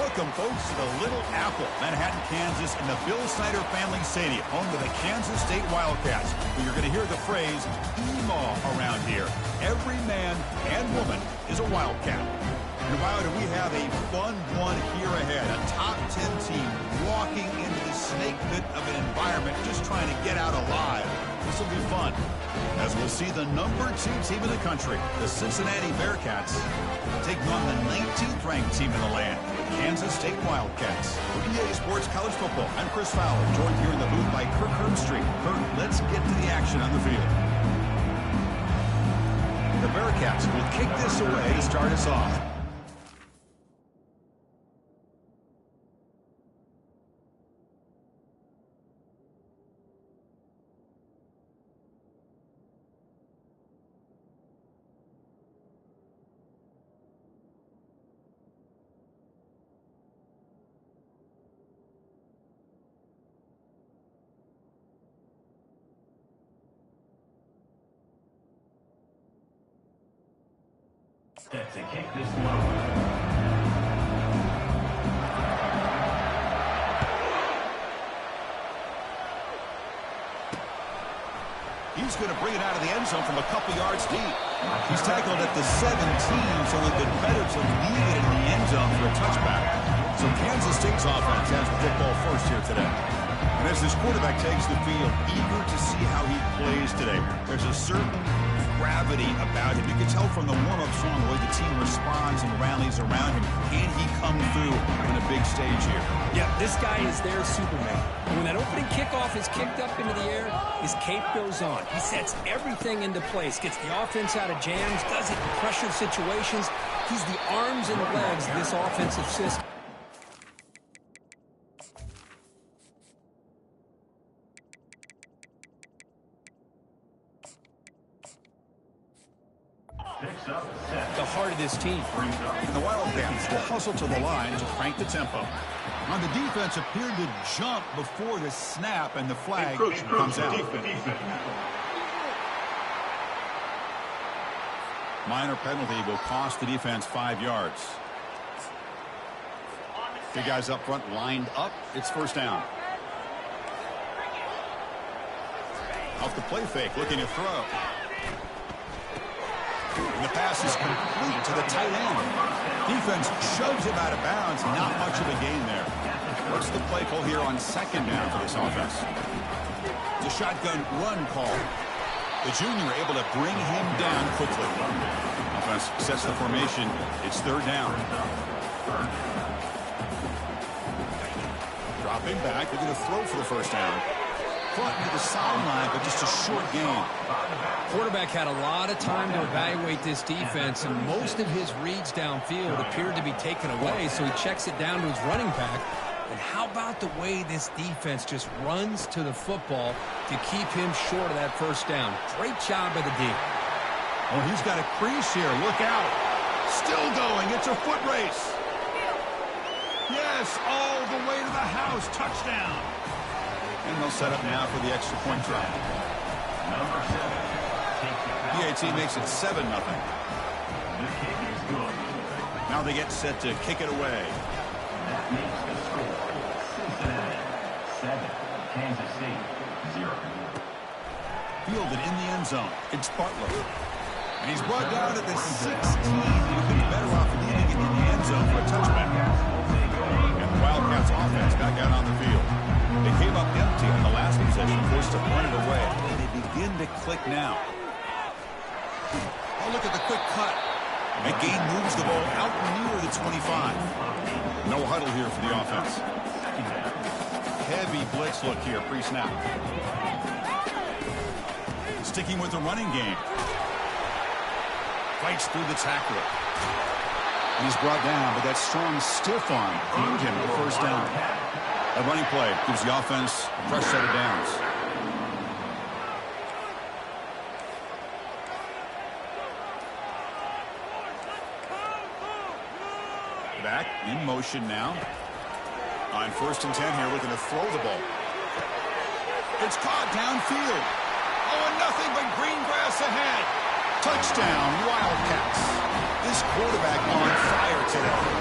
Welcome, folks, to the Little Apple, Manhattan, Kansas, in the Bill Snyder Family Stadium, home to the Kansas State Wildcats. Where you're going to hear the phrase "EMAW" around here. Every man and woman is a Wildcat. And wow, do we have a fun one here ahead. A top 10 team walking into the snake pit of an environment, just trying to get out alive. This will be fun, as we'll see the number 2 team in the country, the Cincinnati Bearcats, taking on the 19th ranked team in the land, the Kansas State Wildcats. For EA Sports College Football, I'm Chris Fowler, joined here in the booth by Kirk Herbstreit. Kirk, let's get to the action on the field. The Bearcats will kick this away to start us off. Set to kick this one. He's going to bring it out of the end zone from a couple yards deep. He's tackled at the 17, so it would have been better to leave it in the end zone for a touchback. So Kansas State's offense has the football first here today. And as this quarterback takes the field, eager to see how he plays today. There's a certain gravity about him. You can tell from the warm-up song the way the team responds and rallies around him. Can he come through on a big stage here? Yeah, this guy is their Superman. And when that opening kickoff is kicked up into the air, his cape goes on. He sets everything into place, gets the offense out of jams, does it in pressure situations. He's the arms and legs of this offensive system. The heart of this team. And the Wildcats will hustle to the line to crank the tempo. On the defense appeared to jump before the snap, and the flag comes out. Minor penalty will cost the defense 5 yards. Two guys up front lined up. It's first down. Off the play fake, looking to throw. And the pass is complete to the tight end. Defense shoves him out of bounds. Not much of a gain there. What's the play call here on second down for this offense? The shotgun run call. The junior able to bring him down quickly. Offense sets the formation. It's third down. Dropping back. They're going to throw for the first down. Front to the sideline, but just a short gain. Quarterback had a lot of time to evaluate this defense, and most of his reads downfield appeared to be taken away, so he checks it down to his running back. And how about the way this defense just runs to the football to keep him short of that first down? Great job by the D. Oh, he's got a crease here. Look out. Still going. It's a foot race. Yes, all the way to the house. Touchdown. And they'll set up now for the extra point try. Number 7. PAT makes it 7-0. The kick is good. Now they get set to kick it away. That makes the score Cincinnati 7, Kansas State 0. Fielded in the end zone. It's Butler. And he's brought down at the 16. He'd been better off leaving it in the end zone for a touchback. And the Wildcats offense back out on the field. They came up empty on the last possession, forced to punt it away. And they begin to click now. Oh, look at the quick cut. McGain moves the ball out near the 25. No huddle here for the offense. Heavy blitz look here pre-snap. Sticking with the running game. Fights through the tackler. And he's brought down, but that strong stiff arm earned him the first down. That running play gives the offense a fresh set of downs. Back in motion now. On 1st and 10 here, looking to throw the ball. It's caught downfield. Oh, and nothing but green grass ahead. Touchdown, Wildcats. This quarterback on fire today.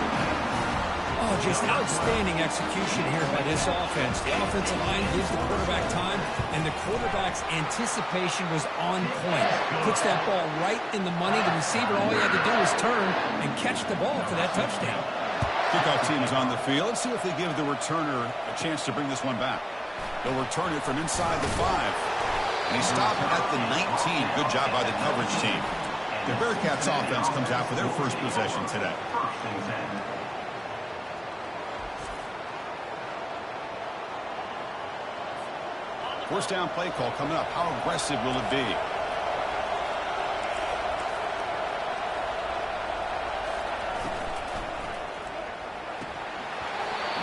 Oh, just outstanding execution here by this offense. The offensive line gives the quarterback time, and the quarterback's anticipation was on point. Puts that ball right in the money. The receiver, all he had to do was turn and catch the ball for that touchdown. Kickoff team is on the field. Let's see if they give the returner a chance to bring this one back. They'll return it from inside the 5. And he stopped at the 19. Good job by the coverage team. The Bearcats offense comes out for their first possession today. First down play call coming up. How aggressive will it be?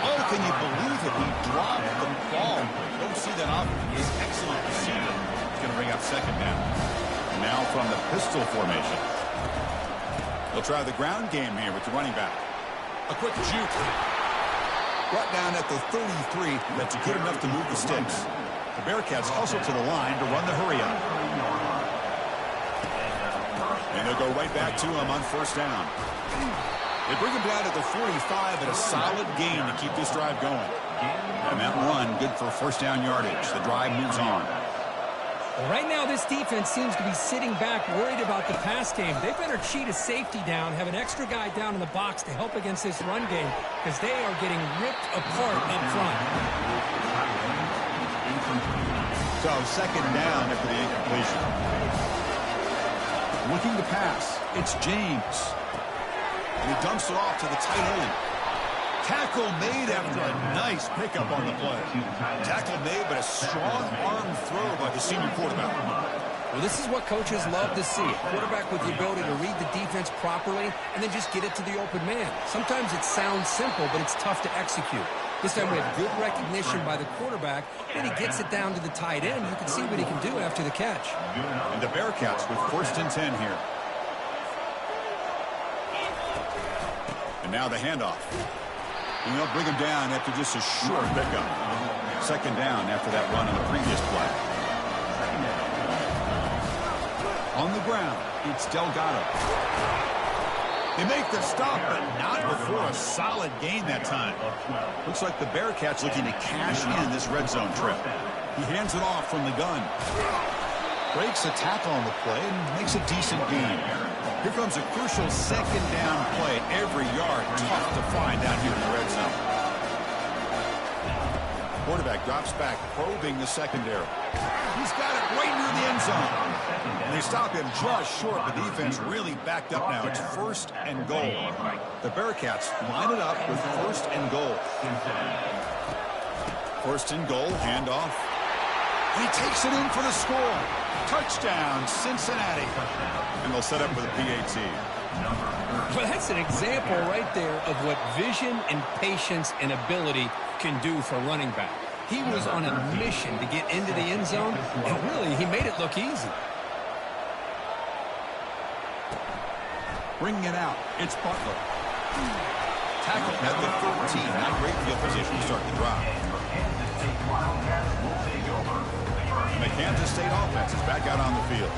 Oh, can you believe it? He dropped the ball. Don't see that often. He's excellent receiver. He's going to bring up second down. Now from the pistol formation. They'll try the ground game here with the running back. A quick juke. Brought down at the 33. That's good enough to move the sticks. The Bearcats hustle to the line to run the hurry-up. And they'll go right back to him on first down. They bring him down at the 45, but a solid gain to keep this drive going. And that run, good for first down yardage. The drive moves on. Well, right now, this defense seems to be sitting back, worried about the pass game. They better cheat a safety down, have an extra guy down in the box to help against this run game, because they are getting ripped apart up front. So second down after the incompletion. Looking to pass. It's James. And he dumps it off to the tight end. Tackle made after a nice pickup on the play. Tackle made, but a strong arm throw by the senior quarterback. Well, this is what coaches love to see. A quarterback with the ability to read the defense properly and then just get it to the open man. Sometimes it sounds simple, but it's tough to execute. This time we have good recognition by the quarterback, and he gets it down to the tight end. You can see what he can do after the catch. And the Bearcats with first and 10 here. And now the handoff. And they'll bring him down after just a short pickup. Second down after that run on the previous play. On the ground, it's Delgado. They make the stop, but not before a solid gain that time. Looks like the Bearcats looking to cash in this red zone trip. He hands it off from the gun. Breaks a tackle on the play and makes a decent gain. Here comes a crucial second down play. Every yard tough to find down here in the red zone. Quarterback drops back, probing the secondary. He's got it right near the end zone. And they stop him just short. The defense really backed up now. It's first and goal. The Bearcats line it up with first and goal. First and goal, handoff. And he takes it in for the score. Touchdown, Cincinnati. And they'll set up for the PAT. Well, that's an example right there of what vision and patience and ability can do for running back. He was on a mission to get into the end zone, and really, he made it look easy. Bringing it out, it's Butler. Tackle at the 13. Not great field position to start the drive. And the Kansas State offense is back out on the field.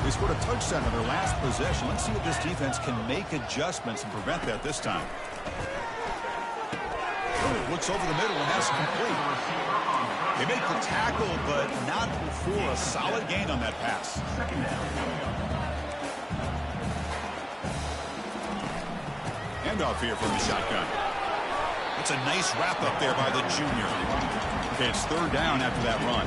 They scored a touchdown in their last possession. Let's see if this defense can make adjustments and prevent that this time. Looks over the middle, and that's complete. They make the tackle, but not for a solid gain on that pass. Handoff here from the shotgun. It's a nice wrap up there by the junior. Okay, it's third down after that run.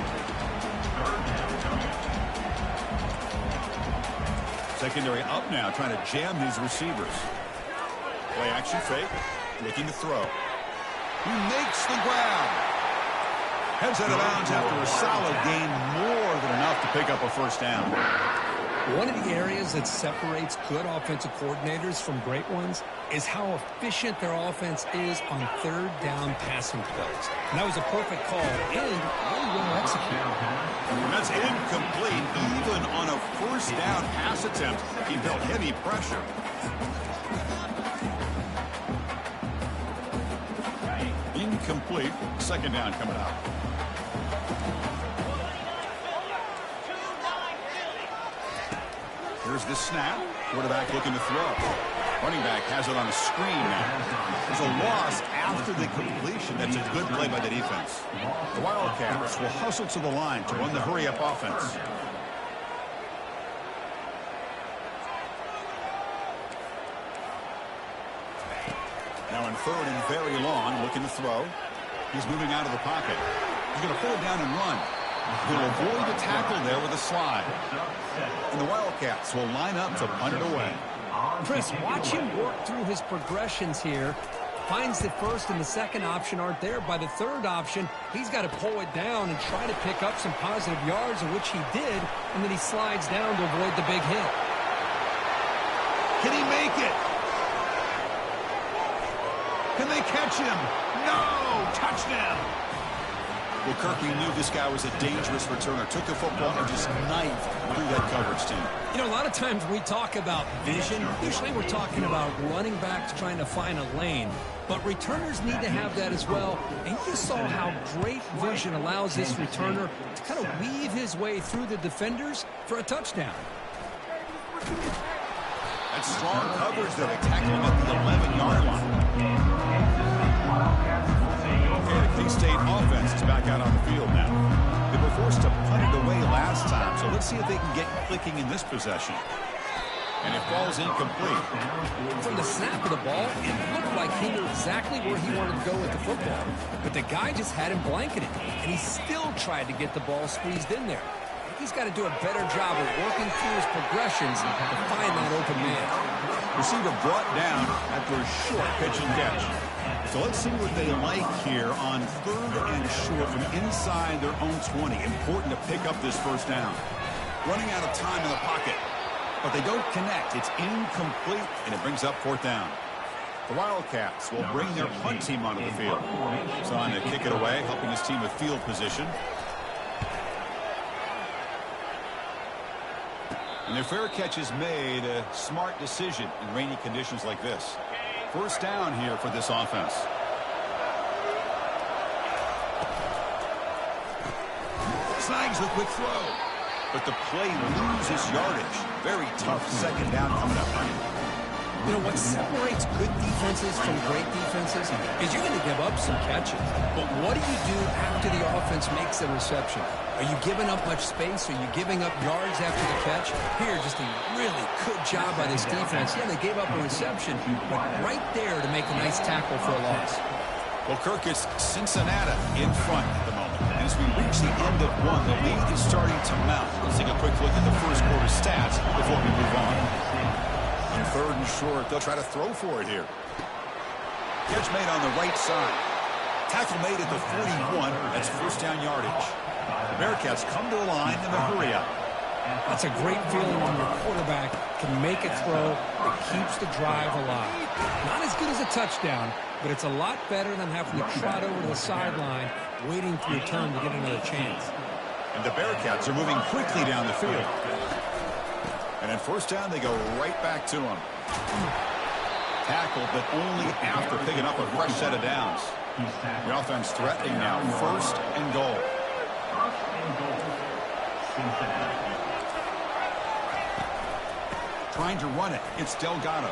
Secondary up now, trying to jam these receivers. Play action fake, looking to throw. He makes the grab. Heads out of bounds after a solid gain, more than enough to pick up a first down. One of the areas that separates good offensive coordinators from great ones is how efficient their offense is on third down passing plays. And that was a perfect call and really well executed. And that's incomplete. Even on a first down pass attempt, he felt heavy pressure. Incomplete. Second down coming up. Here's the snap. Quarterback looking to throw. Running back has it on a screen now. There's a loss after the completion. That's a good play by the defense. The Wildcats will hustle to the line to run the hurry-up offense. Now in third and very long, looking to throw. He's moving out of the pocket. He's going to pull it down and run. He'll avoid the tackle there with a slide. And the Wildcats will line up to punt it away. Chris, watch him work through his progressions here. Finds the first and the second option aren't there. By the third option, he's got to pull it down and try to pick up some positive yards, which he did, and then he slides down to avoid the big hit. Can he make it? Can they catch him? No! Touchdown! Well, Kirk, we knew this guy was a dangerous returner. Took the football and just knifed through that coverage team. You know, a lot of times we talk about vision. Usually we're talking about running backs trying to find a lane. But returners need to have that as well. And you saw how great vision allows this returner to kind of weave his way through the defenders for a touchdown. That's strong coverage there. They tackle him at the 11-yard line. Okay, the K-State offense is back out on the field now. They were forced to punt it away last time, so let's see if they can get clicking in this possession. And it falls incomplete. From the snap of the ball, it looked like he knew exactly where he wanted to go with the football. But the guy just had him blanketed, and he still tried to get the ball squeezed in there. He's got to do a better job of working through his progressions to find that open man. Receiver brought down after a short pitch and catch. So let's see what they like here on third and short from inside their own 20. Important to pick up this first down. Running out of time in the pocket. But they don't connect. It's incomplete, and it brings up fourth down. The Wildcats will bring their punt team onto the field. So on to kick it away, helping his team with field position. And their fair catch is made, a smart decision in rainy conditions like this. First down here for this offense. Snags the quick throw. But the play loses yardage. Very tough second down coming up. You know, what separates good defenses from great defenses is you're going to give up some catches. But what do you do after the offense makes the reception? Are you giving up much space? Are you giving up yards after the catch? Here, just a really good job by this defense. Yeah, they gave up a reception, but right there to make a nice tackle for a loss. Well, Kirk, it's Cincinnati in front at the moment. And as we reach the end of one, the lead is starting to mount. Let's take a quick look at the first quarter stats before we move on. On third and short, they'll try to throw for it here. Catch made on the right side. Tackle made at the 41. That's first down yardage. The Bearcats come to the line in the hurry-up. That's a great feeling when your quarterback can make a throw that keeps the drive alive. Not as good as a touchdown, but it's a lot better than having to trot over to the sideline, waiting for your turn to get another chance. And the Bearcats are moving quickly down the field. And at first down, they go right back to him. Tackled, but only after picking up a fresh set of downs. The offense threatening now, first and goal. Trying to run it. It's Delgado.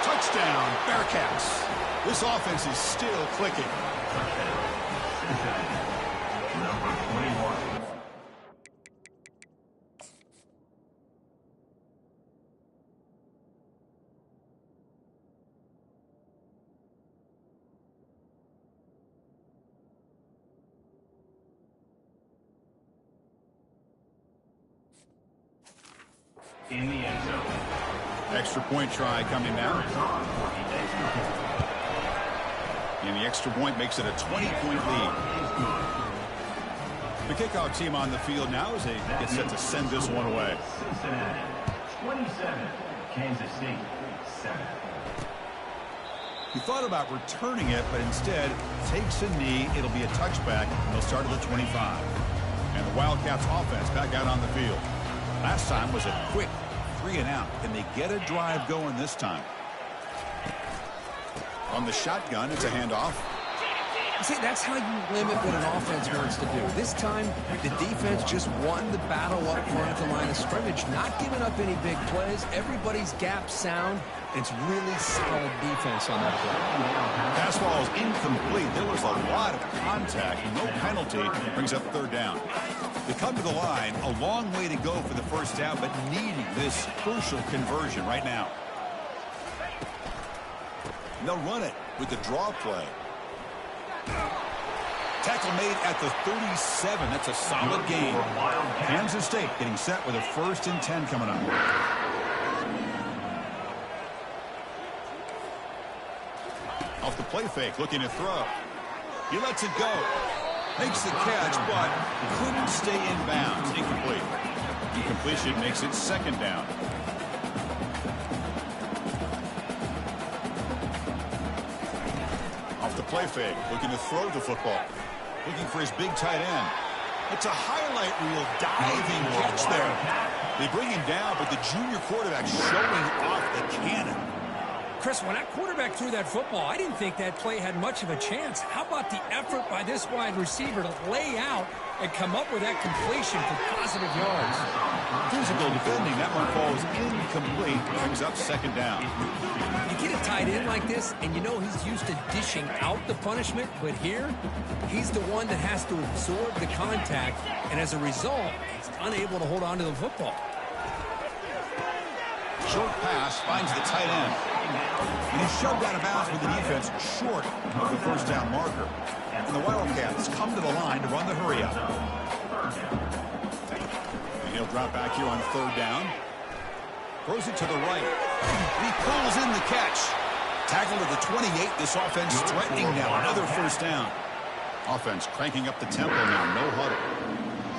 Touchdown, Bearcats. This offense is still clicking. Number 21. In the end zone. Extra point try coming now. And the extra point makes it a 20-point lead. The kickoff team on the field now as they get set to send this one away. Cincinnati 27, Kansas City 7. He thought about returning it, but instead takes a knee. It'll be a touchback, and they'll start at the 25. And the Wildcats offense back out on the field. Last time was a quick 3 and out. Can they get a drive going this time? On the shotgun, it's a handoff. See, that's how you limit what an offense wants to do. This time, the defense just won the battle up front at the line of scrimmage, not giving up any big plays. Everybody's gap sound. It's really solid defense on that play. Pass ball is incomplete. There was a lot of contact. No penalty. Brings up third down. They come to the line. A long way to go for the first down, but needing this crucial conversion right now. And they'll run it with the draw play. Tackle made at the 37. That's a solid gain. Kansas State getting set with a 1st and 10 coming up. Off the play fake, looking to throw. He lets it go. Makes the catch, but couldn't stay in bounds. Incomplete. Incompletion makes it 2nd down. Off the play fake, looking to throw the football. Looking for his big tight end. It's a highlight reel diving catch there. They bring him down, but the junior quarterback showing off the cannon. Chris, when that quarterback threw that football, I didn't think that play had much of a chance. How about the effort by this wide receiver to lay out and come up with that completion for positive yards? Physical defending. That one falls incomplete. Brings up 2nd down. You get a tight end like this, and you know he's used to dishing out the punishment, but here, he's the one that has to absorb the contact, and as a result, he's unable to hold on to the football. Short pass finds the tight end. And he's shoved out of bounds with the defense short of the 1st down marker. And the Wildcats come to the line to run the hurry up. And he'll drop back here on 3rd down. Throws it to the right. And he pulls in the catch. Tackled at the 28. This offense threatening now. Another 1st down. Offense cranking up the tempo now. No huddle.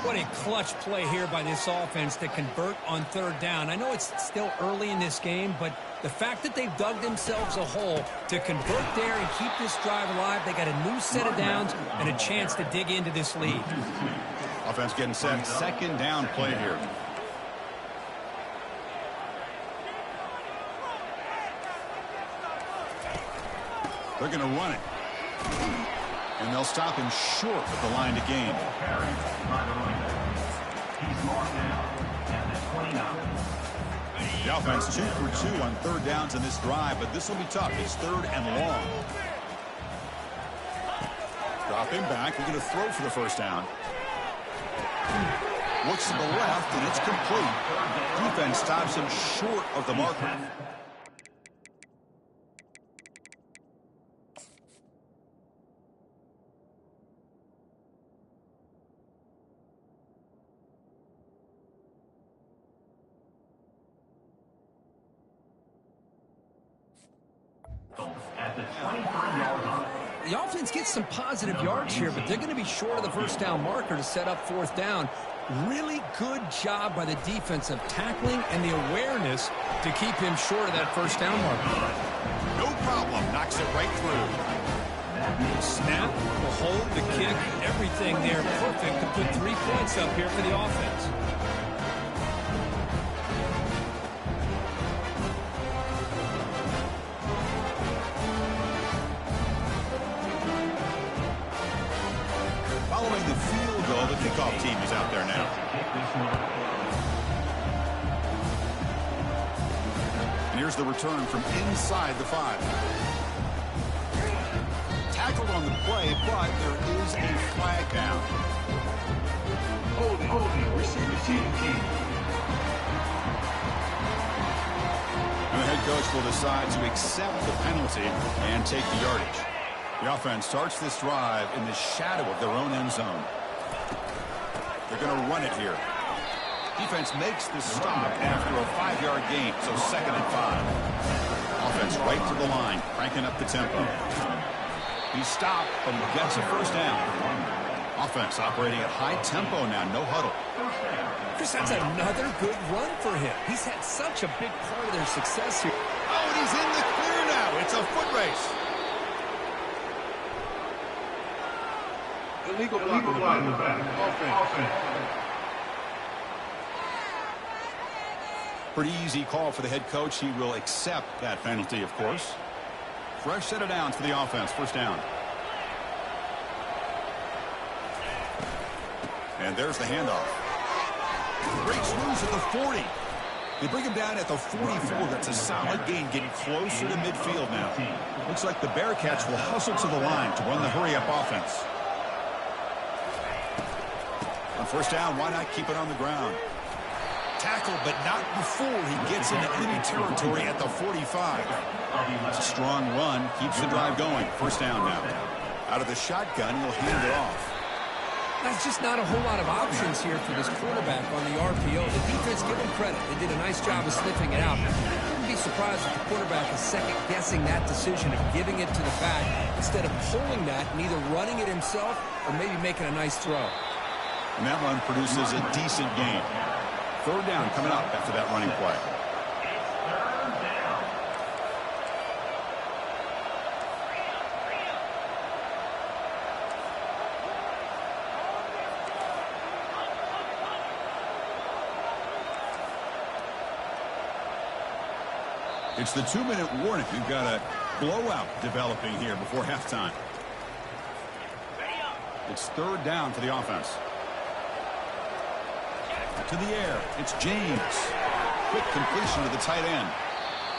What a clutch play here by this offense to convert on 3rd down. I know it's still early in this game, but the fact that they've dug themselves a hole to convert there and keep this drive alive, they got a new set of downs and a chance to dig into this lead. Offense getting set. 2nd down play here. They're going to run it. And they'll stop him short of the line to gain. He's marked now at the 29. The offense 2 for 2 on 3rd downs in this drive, but this will be tough. It's 3rd and long. Drop him back. We're going to throw for the 1st down. Looks to the left, and it's complete. Defense stops him short of the marker. At the 23-yard line. The offense gets some positive yards here, but they're going to be short of the 1st down marker to set up 4th down. Really good job by the defense of tackling and the awareness to keep him short of that 1st down marker. No problem. Knocks it right through. The snap, the hold, the kick, everything there perfect to put 3 points up here for the offense. Following the field goal, the kickoff team is out there now. And here's the return from inside the 5. Tackled on the play, but there is a flag down. Holding, receiving team. And the head coach will decide to accept the penalty and take the yardage. The offense starts this drive in the shadow of their own end zone. They're going to run it here. Defense makes the stop after a 5-yard gain, so 2nd and 5. Offense right to the line, cranking up the tempo. He stopped, but he gets a 1st down. Offense operating at high tempo now, no huddle. Chris, that's another good run for him. He's had such a big part of their success here. Oh, and he's in the clear now. It's a foot race. Illegal block in the back. Offense. Pretty easy call for the head coach. He will accept that penalty, of course. Fresh set of downs for the offense. 1st down. And there's the handoff. Breaks loose at the 40. They bring him down at the 44. That's a solid gain, getting closer to midfield now. Looks like the Bearcats will hustle to the line to run the hurry-up offense. On first down, why not keep it on the ground? Tackle, but not before he gets into enemy territory at the 45. It's a strong run, keeps the drive going. First down now. Out of the shotgun, he'll hand it off. That's just not a whole lot of options here for this quarterback on the RPO. The defense, give them credit. They did a nice job of sniffing it out. I wouldn't be surprised if the quarterback is second-guessing that decision of giving it to the back instead of pulling that and either running it himself or maybe making a nice throw. And that one produces a decent gain. Third down coming up after that running play. It's the 2-minute warning. We've got a blowout developing here before halftime. It's third down for the offense. To the air. It's James. Quick completion to the tight end.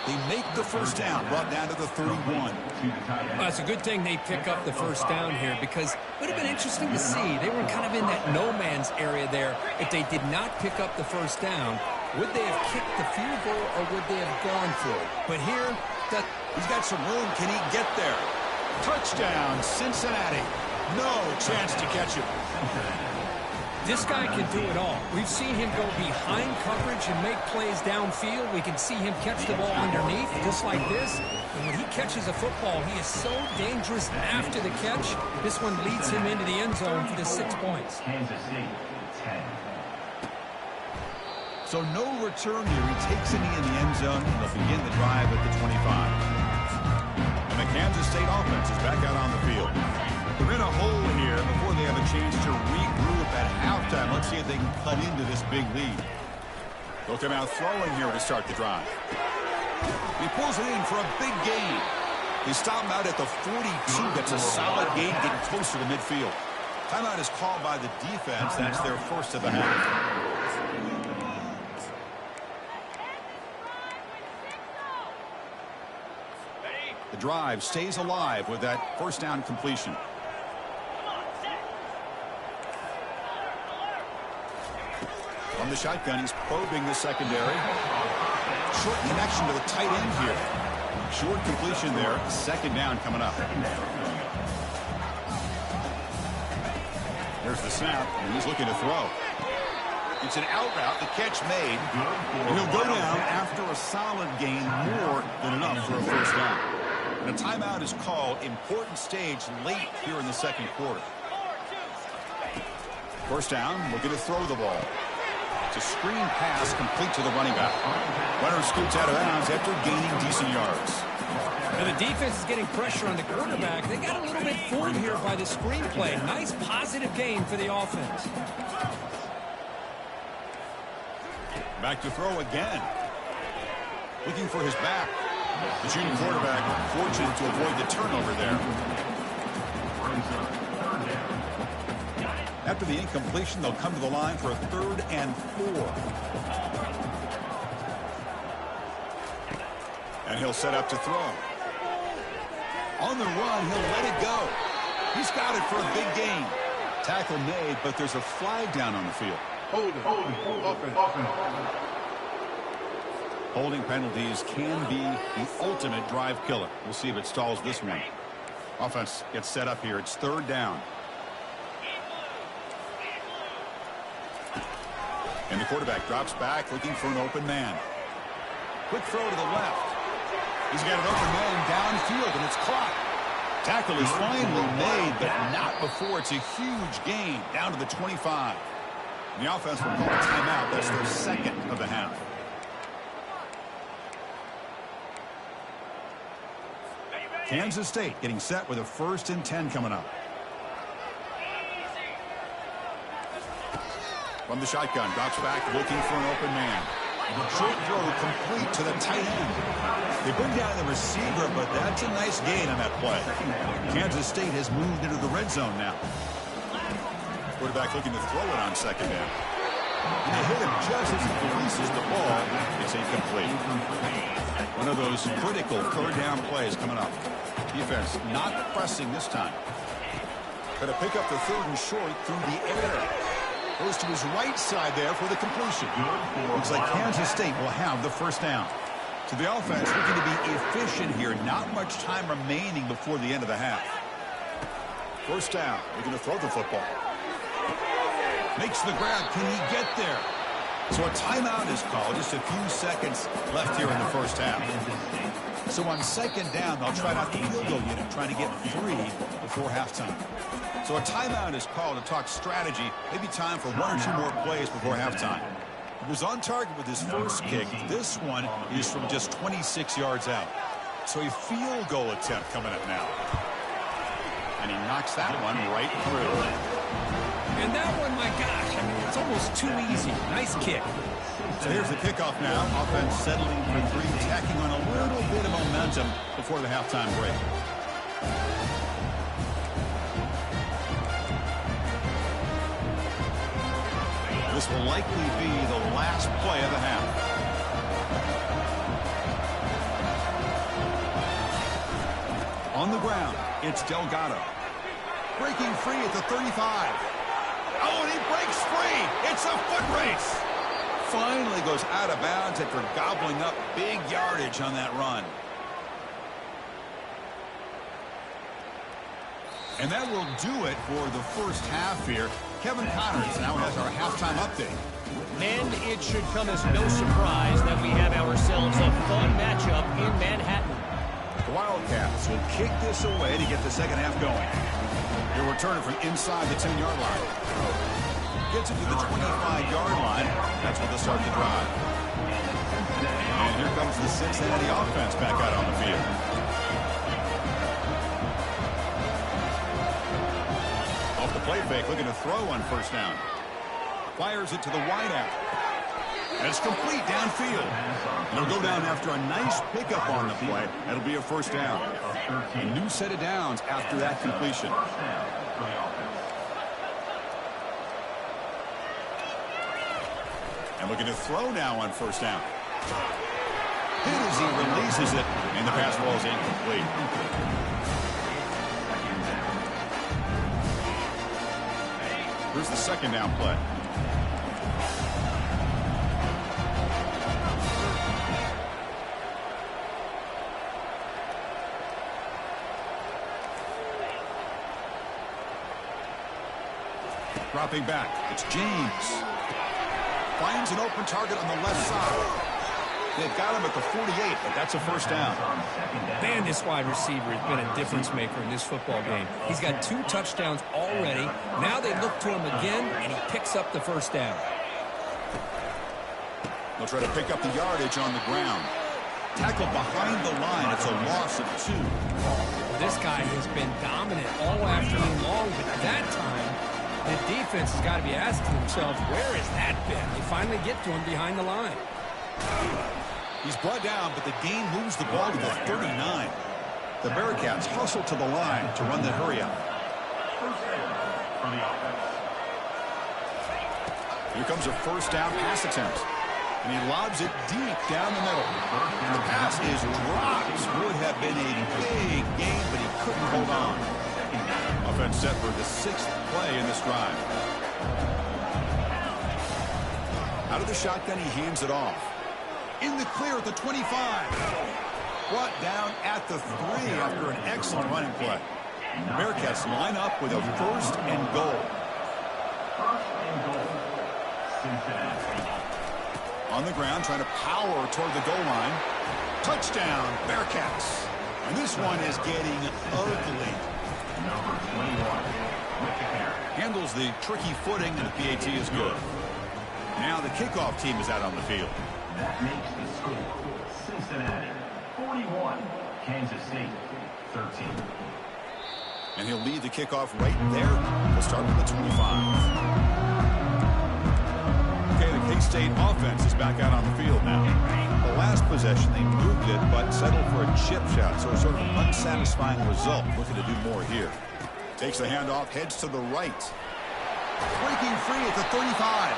They make the first down, brought down to the 31. Well, it's a good thing they pick up the first down here because it would have been interesting to see. They were kind of in that no-man's area there. If they did not pick up the first down, would they have kicked the field goal or would they have gone for it? But here, he's got some room. Can he get there? Touchdown, Cincinnati. No chance to catch him. This guy can do it all. We've seen him go behind coverage and make plays downfield. We can see him catch the ball underneath, just like this. And when he catches a football, he is so dangerous after the catch. This one leads him into the end zone for the 6 points. Kansas City, 10. So no return here. He takes a knee in the end zone, and they'll begin the drive at the 25. And the Kansas State offense is back out on the field. They're in a hole here before they have a chance to regroup at halftime. Let's see if they can cut into this big lead. They'll come out throwing here to start the drive. He pulls it in for a big gain. They stop him out at the 42. That's a solid gain, getting closer to midfield. Timeout is called by the defense. That's their first of the half. The drive stays alive with that first down completion. From the shotgun, he's probing the secondary. Short connection to the tight end here. Short completion there. Second down coming up. There's the snap, and he's looking to throw. It's an out route, the catch made. And he'll go down after a solid gain, more than enough for a first down. And a timeout is called. Important stage late here in the second quarter. First down, looking to throw the ball. It's a screen pass complete to the running back. Runner scoots out of bounds after gaining decent yards. And the defense is getting pressure on the quarterback. They got a little bit fooled here by the screenplay. Nice positive gain for the offense. Back to throw again. Looking for his back. The junior quarterback fortunate to avoid the turnover there. After the incompletion, they'll come to the line for a 3rd and 4. And he'll set up to throw. On the run, he'll let it go. He's got it for a big gain. Tackle made, but there's a flag down on the field. Holding penalties can be the ultimate drive killer. We'll see if it stalls this one. Offense gets set up here. It's 3rd down. And the quarterback drops back looking for an open man. Quick throw to the left. He's got an open man downfield, and it's caught. Tackle is finally made, but not before it's a huge gain down to the 25. And the offense will call a timeout. That's their second of the half. Kansas State getting set with a 1st and 10 coming up. From the shotgun, drops back looking for an open man. Short throw complete to the tight end. They bring down the receiver, but that's a nice gain on that play. Kansas State has moved into the red zone now. Quarterback looking to throw it on second down. And they hit him just as he releases the ball. It's incomplete. One of those critical third down plays coming up. Defense not pressing this time. Going to pick up the third and short through the air. Goes to his right side there for the completion. Looks like Kansas State will have the first down. So the offense looking to be efficient here. Not much time remaining before the end of the half. First down. Looking to throw the football. Makes the grab. Can he get there? So a timeout is called. Just a few seconds left here in the first half. So on second down, they'll try out the field goal unit, trying to get 3 before halftime. So a timeout is called to talk strategy. Maybe time for 1 or 2 more plays before halftime. He was on target with his first kick. This one is from just 26 yards out. So a field goal attempt coming up now. And he knocks that one right through. And that one, my gosh, I mean, it's almost too easy. Nice kick. So here's the kickoff now. Offense settling for 3, tacking on a little bit of momentum before the halftime break. This will likely be the last play of the half. On the ground, it's Delgado. Breaking free at the 35. Oh, and he breaks free. It's a foot race. Finally goes out of bounds after gobbling up big yardage on that run. And that will do it for the first half here. Kevin Connors now has our halftime update. And it should come as no surprise that we have ourselves a fun matchup in Manhattan. The Wildcats will kick this away to get the second half going. He'll return it from inside the 10-yard line. Gets it to the 25-yard line. That's where they'll start the drive. And here comes the Cincinnati offense back out on the field. Off the play fake, looking to throw on first down. Fires it to the wideout. And it's complete downfield. And it'll go down after a nice pickup on the play. That'll be a first down. A new set of downs after that completion. And looking to throw now on first down. Hit as he releases it, and the pass ball is incomplete. Here's the second down play. Dropping back, it's James. Finds an open target on the left side. They've got him at the 48, but that's a first down. Man, this wide receiver has been a difference maker in this football game. He's got 2 touchdowns already. Now they look to him again, and he picks up the first down. They'll try to pick up the yardage on the ground. Tackle behind the line. It's a loss of 2. This guy has been dominant all afternoon long, but that time, the defense has got to be asking themselves, where has that been? They finally get to him behind the line. He's brought down, but the gain moves the ball to the 39. The Bearcats hustle to the line to run the hurry up. Here comes a first down pass attempt. And he lobs it deep down the middle. And the pass is dropped. Would have been a big gain, but he couldn't hold on. Offense set for the 6th play in this drive. Out of the shotgun, he hands it off. In the clear at the 25. Brought down at the 3 after an excellent running play. The Bearcats line up with a first and goal. On the ground, trying to power toward the goal line. Touchdown, Bearcats. And this one is getting ugly. Number 21 with the carry. Handles the tricky footing, and the PAT is good. Now the kickoff team is out on the field. That makes the score Cincinnati 41, Kansas State 13. And he'll lead the kickoff right there. We'll start with the 25. Okay, the K-State offense is back out on the field now. The last possession, they moved it, but settled for a chip shot, so a sort of unsatisfying result. Looking to do more here. Takes the handoff, heads to the right. Breaking free at the 35.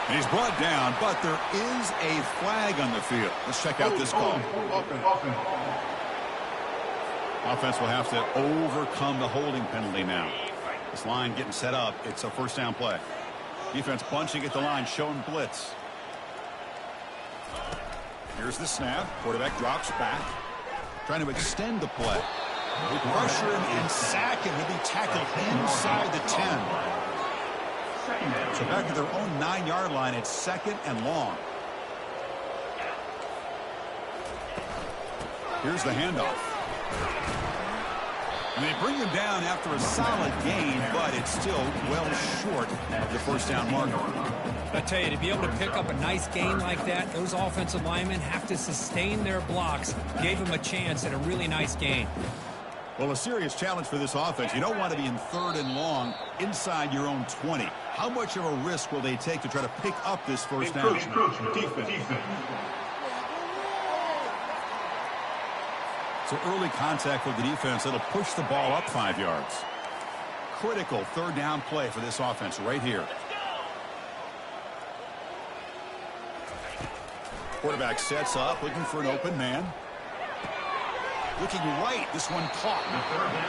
And he's brought down, but there is a flag on the field. Let's check out this call. Offense will have to overcome the holding penalty now. This line getting set up. It's a first down play. Defense bunching at the line, showing blitz. Here's the snap. Quarterback drops back, trying to extend the play. They pressure him and sack him. He'll be tackled inside the 10. So back at their own 9-yard line, it's second and long. Here's the handoff. And they bring him down after a solid gain, but it's still well short of the first down marker. I tell you, to be able to pick up a nice gain like that, those offensive linemen have to sustain their blocks. Gave him a chance at a really nice gain. Well, a serious challenge for this offense. You don't want to be in third and long inside your own 20. How much of a risk will they take to try to pick up this first down? Defense. So early contact with the defense, it'll push the ball up 5 yards. Critical third down play for this offense right here. Quarterback sets up, looking for an open man. Looking right, this one caught.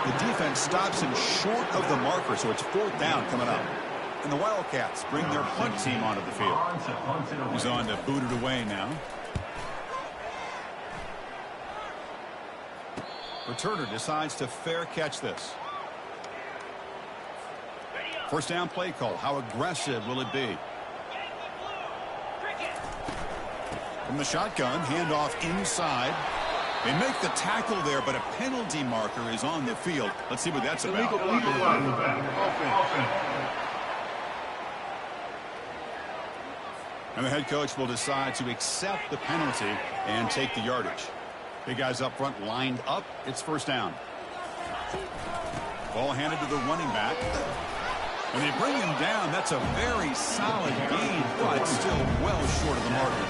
The defense stops him short of the marker, so it's fourth down coming up. And the Wildcats bring their punt team onto the field. He's on to boot it away now. Returner decides to fair catch this. First down play call. How aggressive will it be? From the shotgun, handoff inside. They make the tackle there, but a penalty marker is on the field. Let's see what that's about. And the head coach will decide to accept the penalty and take the yardage. Big guys up front lined up. It's first down. Ball handed to the running back. When they bring him down, that's a very solid gain, but still well short of the marker.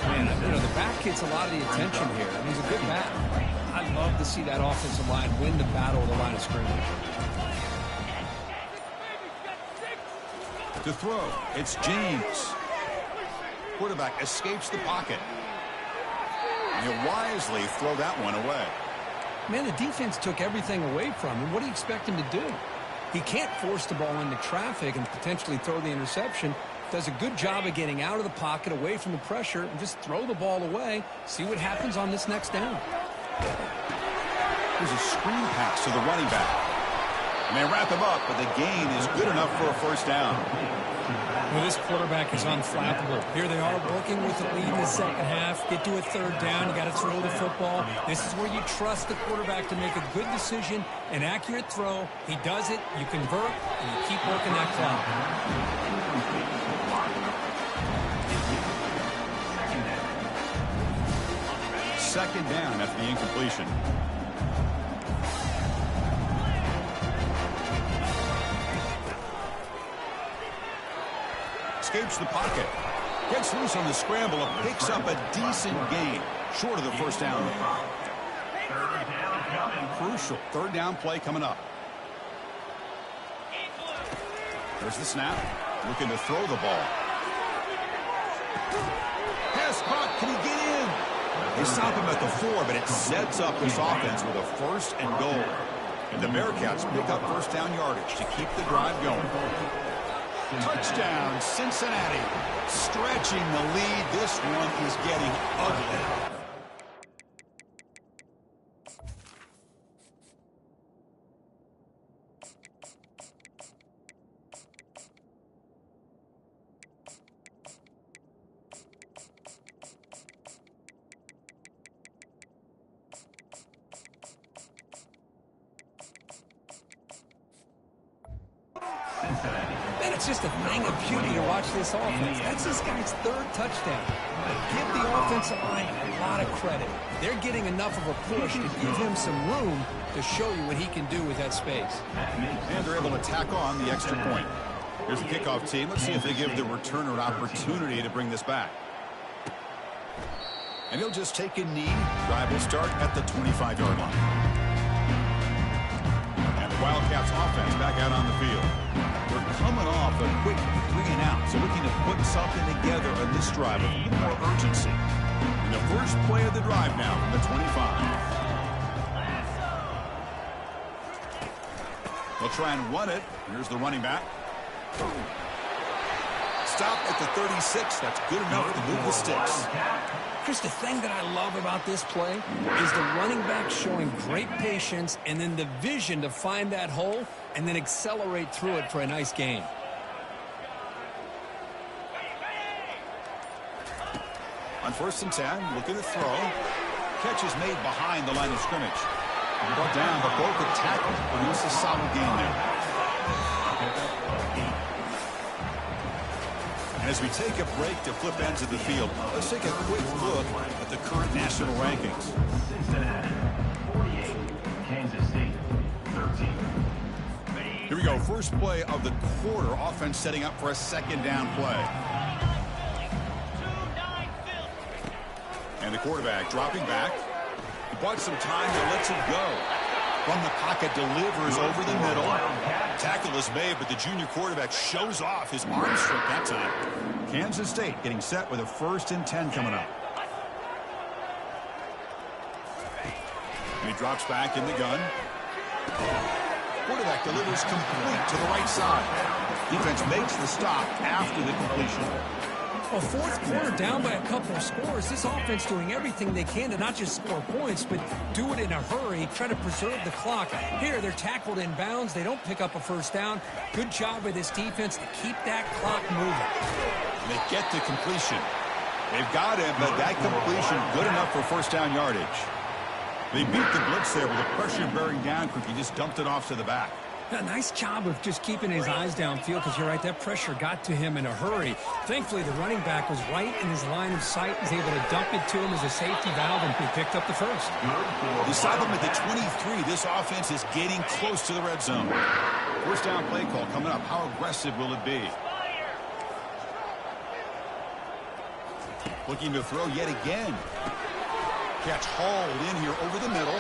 Man, you know, the back gets a lot of the attention here. I mean, he's a good back. I'd love to see that offensive line win the battle of the line of scrimmage. To throw, it's James. Quarterback escapes the pocket. And he'll wisely throw that one away. Man, the defense took everything away from him. What do you expect him to do? He can't force the ball into traffic and potentially throw the interception. Does a good job of getting out of the pocket, away from the pressure, and just throw the ball away. See what happens on this next down. Here's a screen pass to the running back. And they wrap him up, but the gain is good enough for a first down. Well, this quarterback is unflappable. Here they are working with the lead in the second half. Get to a third down. You got to throw the football. This is where you trust the quarterback to make a good decision, an accurate throw. He does it, you convert, and you keep working that clock. Second down after the incompletion. Escapes the pocket. Gets loose on the scramble and picks up a decent gain. Short of the first down. Crucial third down play coming up. There's the snap. Looking to throw the ball. Pass caught. Can he get in? They stop him at the 4, but it sets up this offense with a first and goal. And the Bearcats pick up first down yardage to keep the drive going. Touchdown, Cincinnati. Stretching the lead. This one is getting ugly. Man, it's just a thing of beauty to watch this offense. That's this guy's third touchdown. Give the offensive line a lot of credit. They're getting enough of a push to give him some room to show you what he can do with that space. And they're able to tack on the extra point. Here's the kickoff team. Let's see if they give the returner an opportunity to bring this back. And he'll just take a knee. Drive will start at the 25-yard line. And the Wildcats offense back out on the field. They're coming off a quick 3-and-out, so looking to put something together on this drive with a little more urgency. And the first play of the drive now from the 25. They'll try and run it. Here's the running back. Stop at the 36. That's good enough to move the sticks. Chris, the thing that I love about this play is the running back showing great patience and then the vision to find that hole and then accelerate through it for a nice gain. On 1st and 10, looking to throw. Catch is made behind the line of scrimmage. Brought down, but both the tackles produce a solid gain there. And as we take a break to flip ends of the field, let's take a quick look at the current national rankings. Cincinnati, 48. Kansas State, 13. Here we go. First play of the quarter. Offense setting up for a 2nd down play. And the quarterback dropping back. He bought some time to let it go. From the pocket, delivers over the middle. Tackle is made, but the junior quarterback shows off his arm strength that time. Kansas State getting set with a 1st and 10 coming up. And he drops back in the gun. Quarterback delivers complete to the right side. Defense makes the stop after the completion. Well, 4th quarter down by a couple of scores. This offense doing everything they can to not just score points, but do it in a hurry, try to preserve the clock. Here, they're tackled in bounds. They don't pick up a 1st down. Good job by this defense to keep that clock moving. They get the completion. They've got him, but that completion good enough for 1st down yardage. They beat the blitz there with the pressure bearing down quick. He just dumped it off to the back. A nice job of just keeping his eyes downfield because you're right, that pressure got to him in a hurry. Thankfully, the running back was right in his line of sight, was able to dump it to him as a safety valve, and he picked up the 1st. They stop him at the 23. This offense is getting close to the red zone. 1st down play call coming up. How aggressive will it be? Looking to throw yet again. Catch hauled in here over the middle.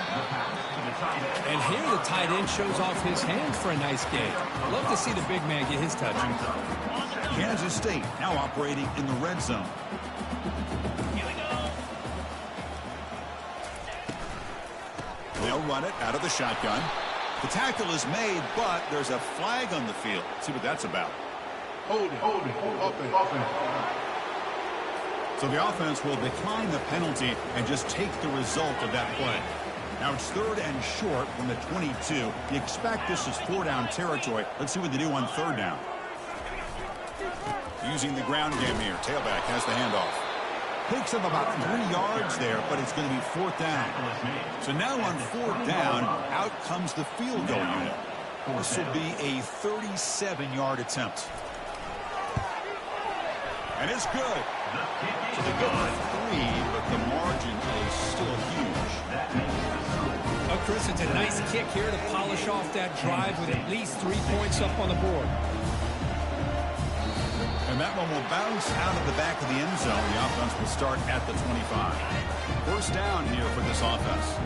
And here the tight end shows off his hands for a nice gain. Love to see the big man get his touch. Kansas State now operating in the red zone. They'll run it out of the shotgun. The tackle is made, but there's a flag on the field. Let's see what that's about. Hold it. So the offense will decline the penalty and just take the result of that play. Now it's 3rd and short from the 22. You expect this is 4-down territory. Let's see what they do on 3rd down. Using the ground game here. Tailback has the handoff. Picks up about 3 yards there, but it's going to be 4th down. So now on 4th down, out comes the field goal unit. This will be a 37-yard attempt. And it's good. So they go for 3, but the margin is still huge. Oh, Chris, it's a nice kick here to polish off that drive with at least 3 points up on the board. And that one will bounce out of the back of the end zone. The offense will start at the 25. 1st down here for this offense.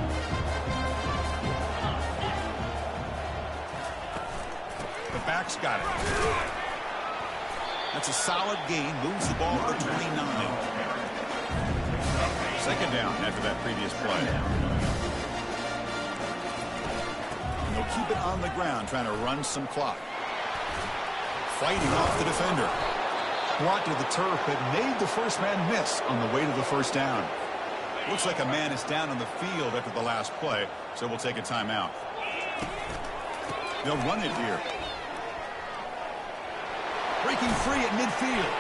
The back's got it. That's a solid gain. Moves the ball to the 29. 2nd down after that previous play. And they'll keep it on the ground, trying to run some clock. Fighting off the defender. Brought to the turf, but made the 1st man miss on the way to the 1st down. Looks like a man is down on the field after the last play, so we'll take a timeout. They'll run it here. Breaking free at midfield.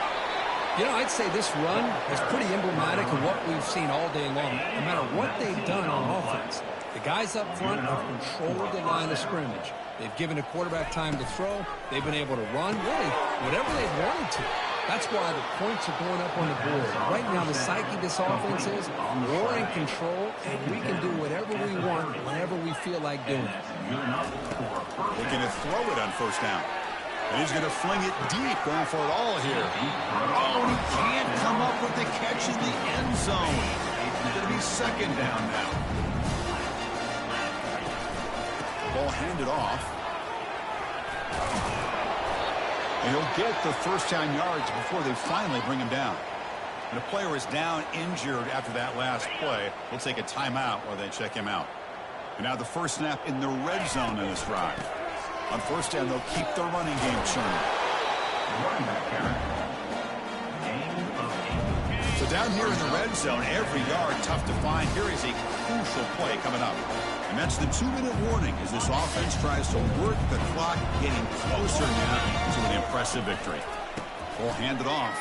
You know, I'd say this run is pretty emblematic of what we've seen all day long. No matter what they've done on offense, the guys up front have controlled the line of scrimmage. They've given the quarterback time to throw. They've been able to run, really, whatever they've wanted to. That's why the points are going up on the board. Right now, the psyche of this offense is we're in control, and we can do whatever we want whenever we feel like doing it. Looking to throw it on 1st down. And he's going to fling it deep, going for it all here. Oh, and he can't come up with the catch in the end zone. It's going to be 2nd down now. Ball handed off. And he'll get the first down yards before they finally bring him down. And a player is down injured after that last play. We'll take a timeout while they check him out. And now the first snap in the red zone in this drive. On first down, they'll keep the running game churning. So down here in the red zone, every yard tough to find. Here is a crucial play coming up. And that's the 2-minute warning as this offense tries to work the clock, getting closer now to an impressive victory. Will hand it off.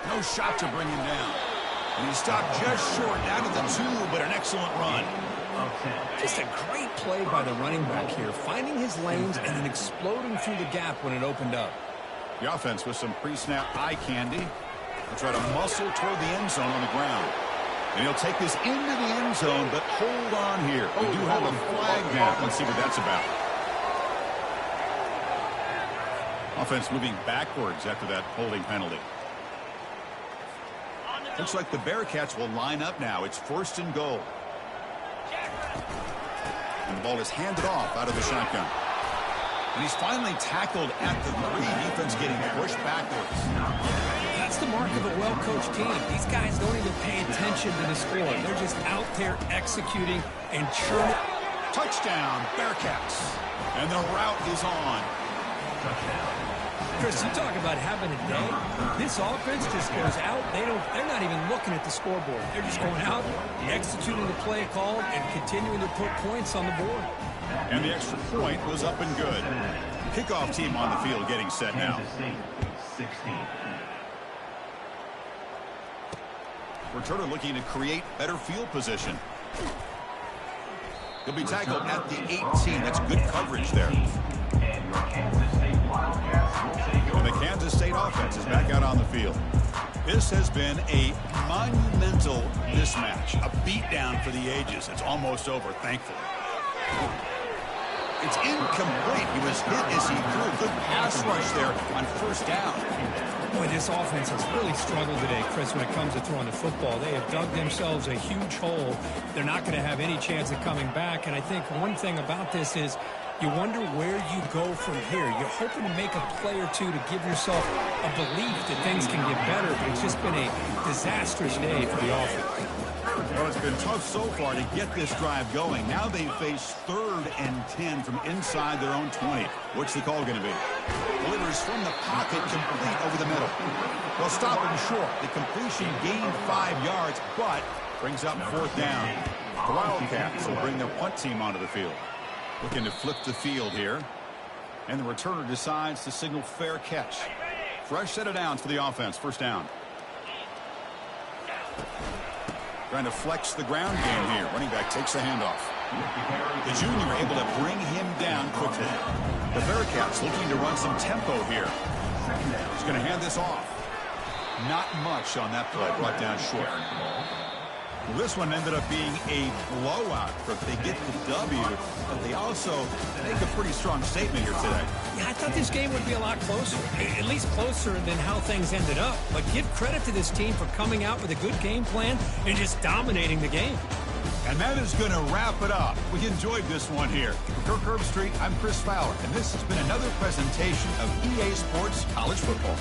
No shot to bring him down. And he stopped just short down to the 2, but an excellent run. Just a great play by the running back here, finding his lanes and then exploding through the gap when it opened up. The offense with some pre-snap eye candy. He'll try to muscle toward the end zone on the ground. And he'll take this into the end zone, but hold on here. We do have a flag now. Let's see what that's about. Offense moving backwards after that holding penalty. Looks like the Bearcats will line up now. It's 1st and goal. And the ball is handed off out of the shotgun. And he's finally tackled at the 3. Defense getting pushed backwards. That's the mark of a well-coached team. These guys don't even pay attention to the score. They're just out there executing and churning. Touchdown, Bearcats. And the route is on. Chris, you talk about having a day. This offense just goes out. They're not even looking at the scoreboard. They're just going out, executing the play called, and continuing to put points on the board. And the extra point was up and good. Kickoff team on the field getting set now. Returner looking to create better field position. He'll be tackled at the 18. That's good coverage there. And the Kansas State offense is back out on the field. This has been a monumental mismatch, a beatdown for the ages. It's almost over, thankfully. It's incomplete. He was hit as he threw a good pass rush there on first down. Boy, this offense has really struggled today, Chris, when it comes to throwing the football. They have dug themselves a huge hole. They're not going to have any chance of coming back. And I think one thing about this is you wonder where you go from here. You're hoping to make a play or two to give yourself a belief that things can get better, but it's just been a disastrous day for the offense. Well, it's been tough so far to get this drive going. Now they face 3rd and 10 from inside their own 20. What's the call going to be? Delivers from the pocket, complete over the middle. They'll stop him short. The completion gained 5 yards, but brings up 4th down. The Wildcats will bring their punt team onto the field. Looking to flip the field here. And the returner decides to signal fair catch. Fresh set of downs for the offense. First down. Trying to flex the ground game here. Running back takes the handoff. The junior able to bring him down quickly. The Bearcats looking to run some tempo here. He's going to hand this off. Not much on that play. Brought down short. Well, this one ended up being a blowout, but they get the W. But they also make a pretty strong statement here today. Yeah, I thought this game would be a lot closer, at least closer than how things ended up. But give credit to this team for coming out with a good game plan and just dominating the game. And that is going to wrap it up. We enjoyed this one here. Kirk Herbstreit, I'm Chris Fowler, and this has been another presentation of EA Sports College Football.